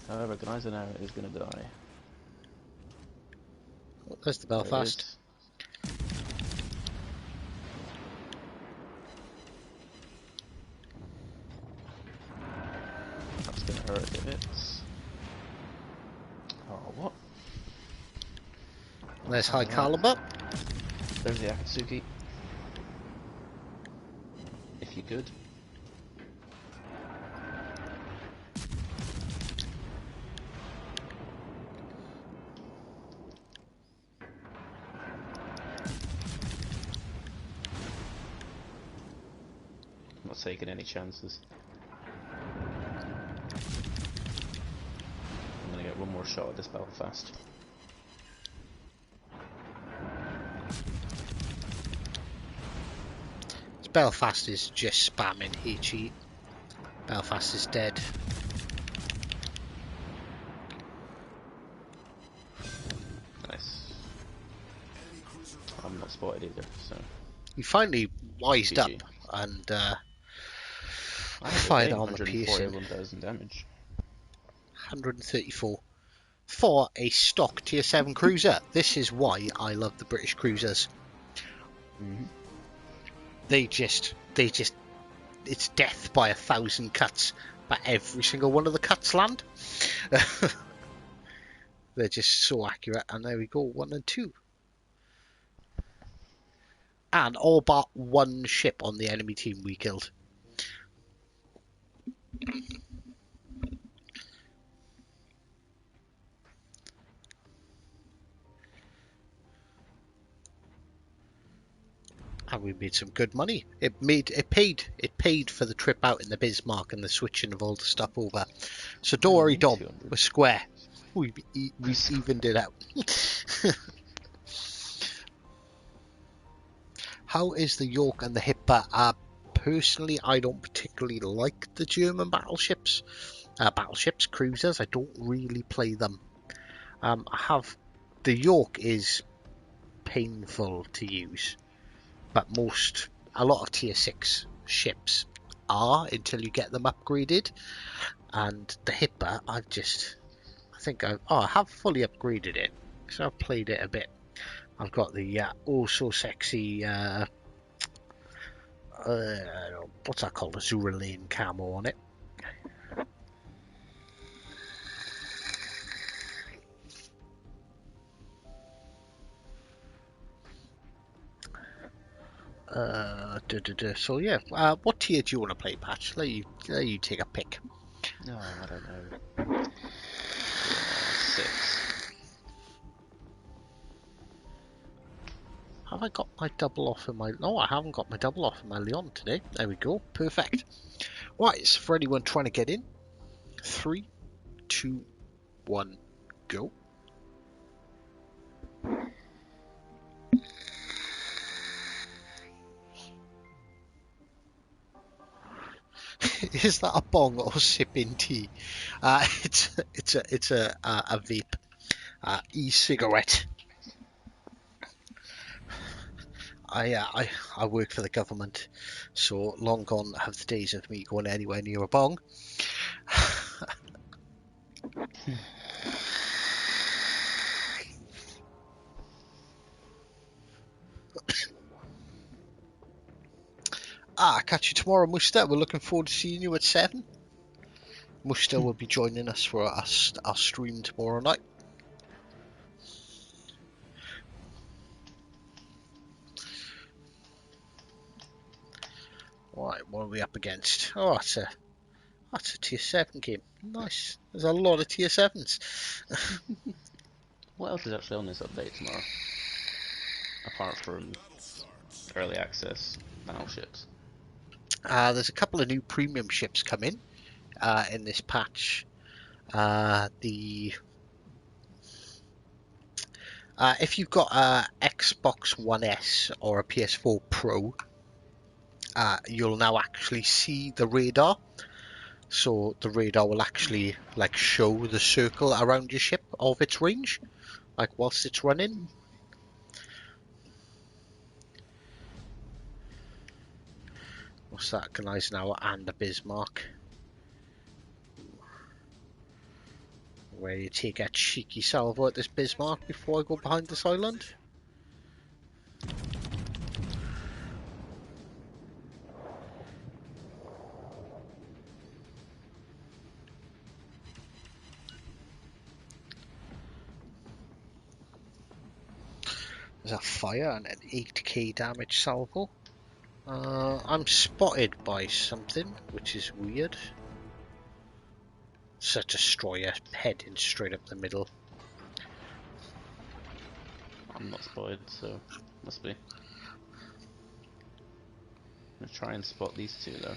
Speaker 3: However, Geyser now is gonna die.
Speaker 1: Oh, there's the
Speaker 3: There it
Speaker 1: Belfast.
Speaker 3: is. That's gonna hurt if it hits. Oh, what?
Speaker 1: There's high caliber.
Speaker 3: There's the Akatsuki. If you could. I'm not taking any chances. I'm gonna get one more shot at this Belfast.
Speaker 1: Belfast is just spamming HE. Belfast is dead.
Speaker 3: Nice. I'm not spotted either, so.
Speaker 1: He finally wised
Speaker 3: GG.
Speaker 1: up and
Speaker 3: I
Speaker 1: fired
Speaker 3: did
Speaker 1: on the piercing.
Speaker 3: 141,000 damage.
Speaker 1: 134 for a stock tier 7 cruiser. This is why I love the British cruisers. They just, it's death by 1,000 cuts, but every single one of the cuts land. They're just so accurate, and there we go, 1 and 2. And all but one ship on the enemy team we killed. And we made some good money. It paid for the trip out in the Bismarck and the switching of all the stuff over. So don't worry, Dom,
Speaker 3: 200.
Speaker 1: we're square. We evened it out. How is the York and the Hipper? Personally, I don't particularly like the German battleships. Cruisers. I don't really play them. I have the York is painful to use, but a lot of tier 6 ships are until you get them upgraded. And the Hipper, I I think I have fully upgraded it because I've played it a bit. I've got the oh so sexy what's that called, a Azura Lane camo on it. So yeah, what tier do you want to play, Patch? Let you take a pick.
Speaker 3: No, I don't know. 6.
Speaker 1: Have I got my double off in my... No, I haven't got my double off in my Leon today. There we go. Perfect. Right, so for anyone trying to get in, 3, 2, 1, go. Is that a bong or sipping tea? It's a vape, e-cigarette. I work for the government, so long gone have the days of me going anywhere near a bong. Catch you tomorrow, Musta. We're looking forward to seeing you at 7. Musta will be joining us for our stream tomorrow night. Right, what are we up against? Oh, that's a tier 7 game. Nice. There's a lot of tier 7s.
Speaker 3: What else is actually on this update tomorrow? Apart from early access battleships.
Speaker 1: There's a couple of new premium ships coming in this patch. If you've got a Xbox One S or a PS4 Pro, you'll now actually see the radar. So the radar will actually like show the circle around your ship of its range, like whilst it's running. What's that? Gneisenauer and a Bismarck. Where you take a cheeky salvo at this Bismarck before I go behind this island. There's a fire and an 8k damage salvo. I'm spotted by something, which is weird. It's a destroyer heading straight up the middle.
Speaker 3: I'm not spotted, so must be. I'm gonna try and spot these two though.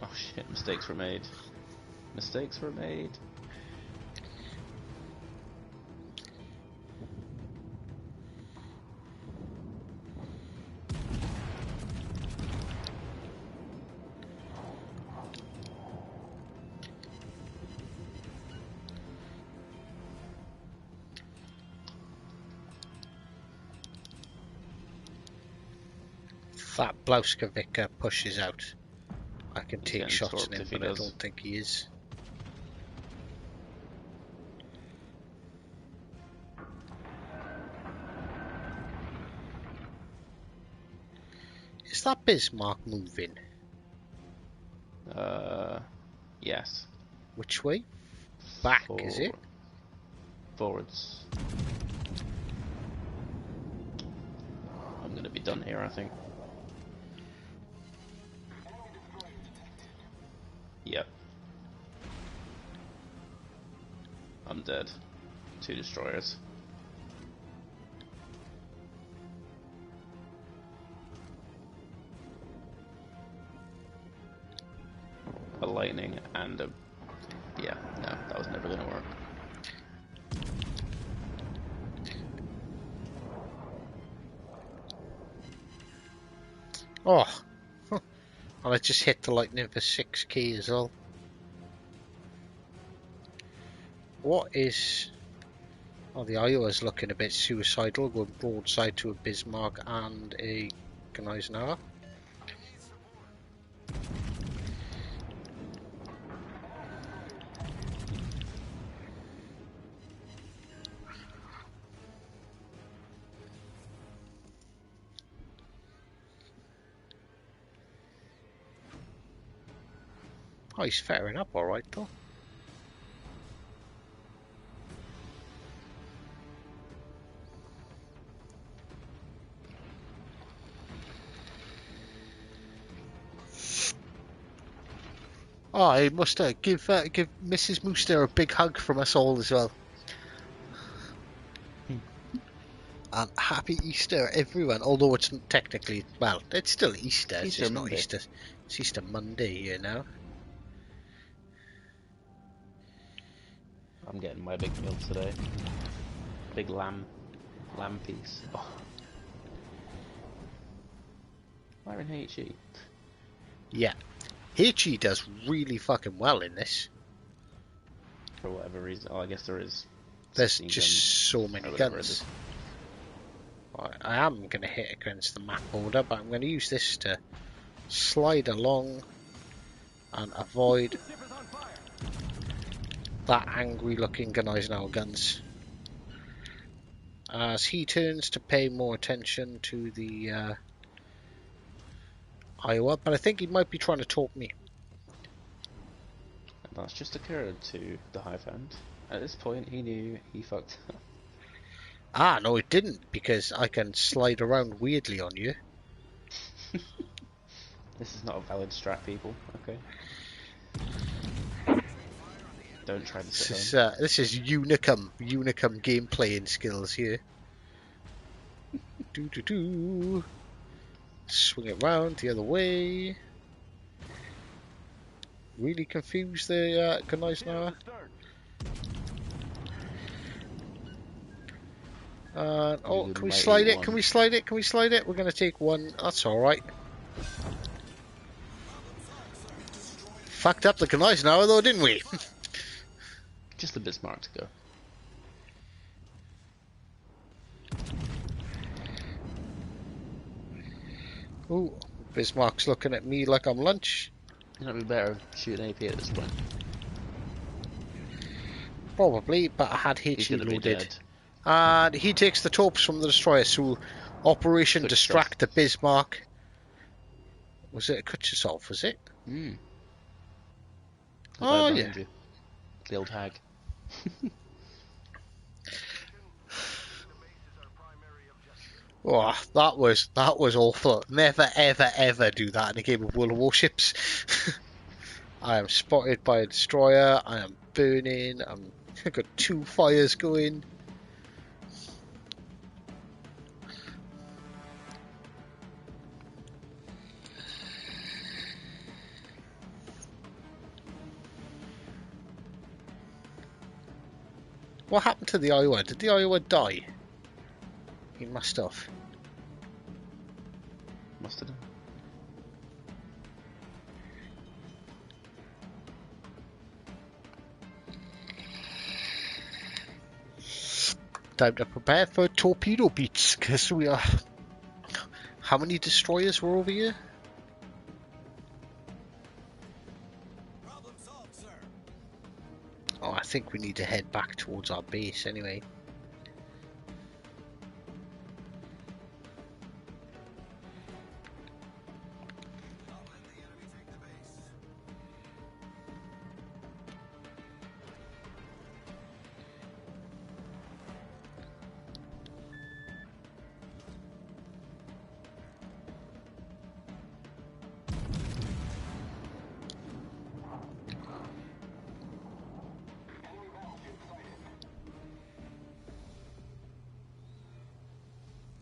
Speaker 3: Oh shit, mistakes were made. Mistakes were made.
Speaker 1: That Blauskovica pushes out. I can
Speaker 3: He's
Speaker 1: take
Speaker 3: getting
Speaker 1: shots at
Speaker 3: torqued
Speaker 1: him,
Speaker 3: if he
Speaker 1: but I
Speaker 3: does.
Speaker 1: don't think he is. Is that Bismarck moving?
Speaker 3: Yes.
Speaker 1: Which way? Back, is it?
Speaker 3: Forwards. I'm gonna be done here, I think. Yep. I'm dead. 2 destroyers. A lightning and a... Yeah, no, that was never gonna work.
Speaker 1: Oh! And I just hit the lightning for 6k as well. What is... Oh, the Iowa's looking a bit suicidal, going broadside to a Bismarck and a Eisenhower. Oh, he's faring up alright though. Oh, I must give Mrs. Mooster a big hug from us all as well. And happy Easter, everyone. Although it's technically, well, it's still Easter. It's
Speaker 3: Easter
Speaker 1: just not
Speaker 3: Monday.
Speaker 1: Easter. It's Easter Monday, you know.
Speaker 3: I'm getting my big meal today. Big lamb piece. Oh. Why in HE?
Speaker 1: Yeah, HE does really fucking well in this.
Speaker 3: For whatever reason. Oh, I guess there is.
Speaker 1: There's just so many
Speaker 3: whatever
Speaker 1: guns. I am going to hit against the map border, but I'm going to use this to slide along and avoid that angry looking Eisenhower guns. As he turns to pay more attention to the Iowa, but I think he might be trying to talk me.
Speaker 3: That's just occurred to the Hive Hand. At this point, he knew he fucked up.
Speaker 1: Ah, no, it didn't, because I can slide around weirdly on you.
Speaker 3: This is not a valid strat, people. Okay. Don't try to sit home.
Speaker 1: This is Unicum game playing skills here. Do. Swing it round the other way. Really confuse the Eisenhower. Oh, can we slide it? Can we slide it? Can we slide it? We're going to take one. That's alright. Fucked up the Eisenhower though, didn't we?
Speaker 3: Just the Bismarck to go.
Speaker 1: Ooh, Bismarck's looking at me like I'm lunch.
Speaker 3: It'd be better shooting AP at this point.
Speaker 1: Probably, but I had
Speaker 3: He's
Speaker 1: HE
Speaker 3: gonna be
Speaker 1: loaded.
Speaker 3: dead.
Speaker 1: And he takes the torps from the destroyer, so Operation
Speaker 3: Cut
Speaker 1: Distract the Bismarck. Was it a cut yourself, was it?
Speaker 3: Hmm.
Speaker 1: Oh, yeah.
Speaker 3: You. The old hag.
Speaker 1: Oh, that was awful. Never, ever, ever do that in a game of World of Warships. I am spotted by a destroyer. I am burning. I've got 2 fires going. What happened to the Iowa? Did the Iowa die? He must have.
Speaker 3: Must have done.
Speaker 1: Time to prepare for torpedo beats, because we are... How many destroyers were over here?
Speaker 2: Problem solved, sir.
Speaker 1: Oh, I think we need to head back towards our base anyway.
Speaker 2: Not let the enemy take the base.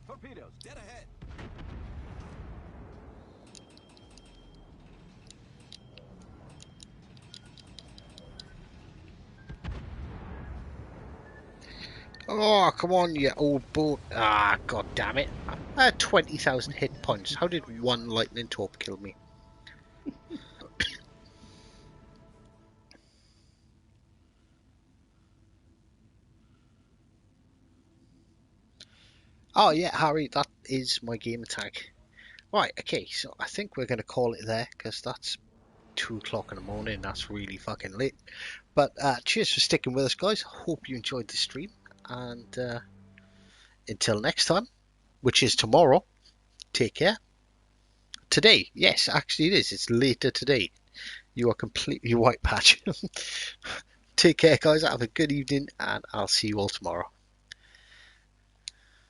Speaker 2: Torpedoes, dead ahead.
Speaker 1: Oh, come on, you old boat. Ah, god damn it. I had 20,000 hit points. How did one lightning torp kill me? Oh yeah, Harry, that is my game tag. Right, okay, so I think we're going to call it there because that's 2 o'clock in the morning. That's really fucking late. But cheers for sticking with us, guys. Hope you enjoyed the stream. And until next time, which is tomorrow, take care. Today, yes, actually it is. It's later today. You are completely white patch. Take care, guys. Have a good evening, and I'll see you all tomorrow.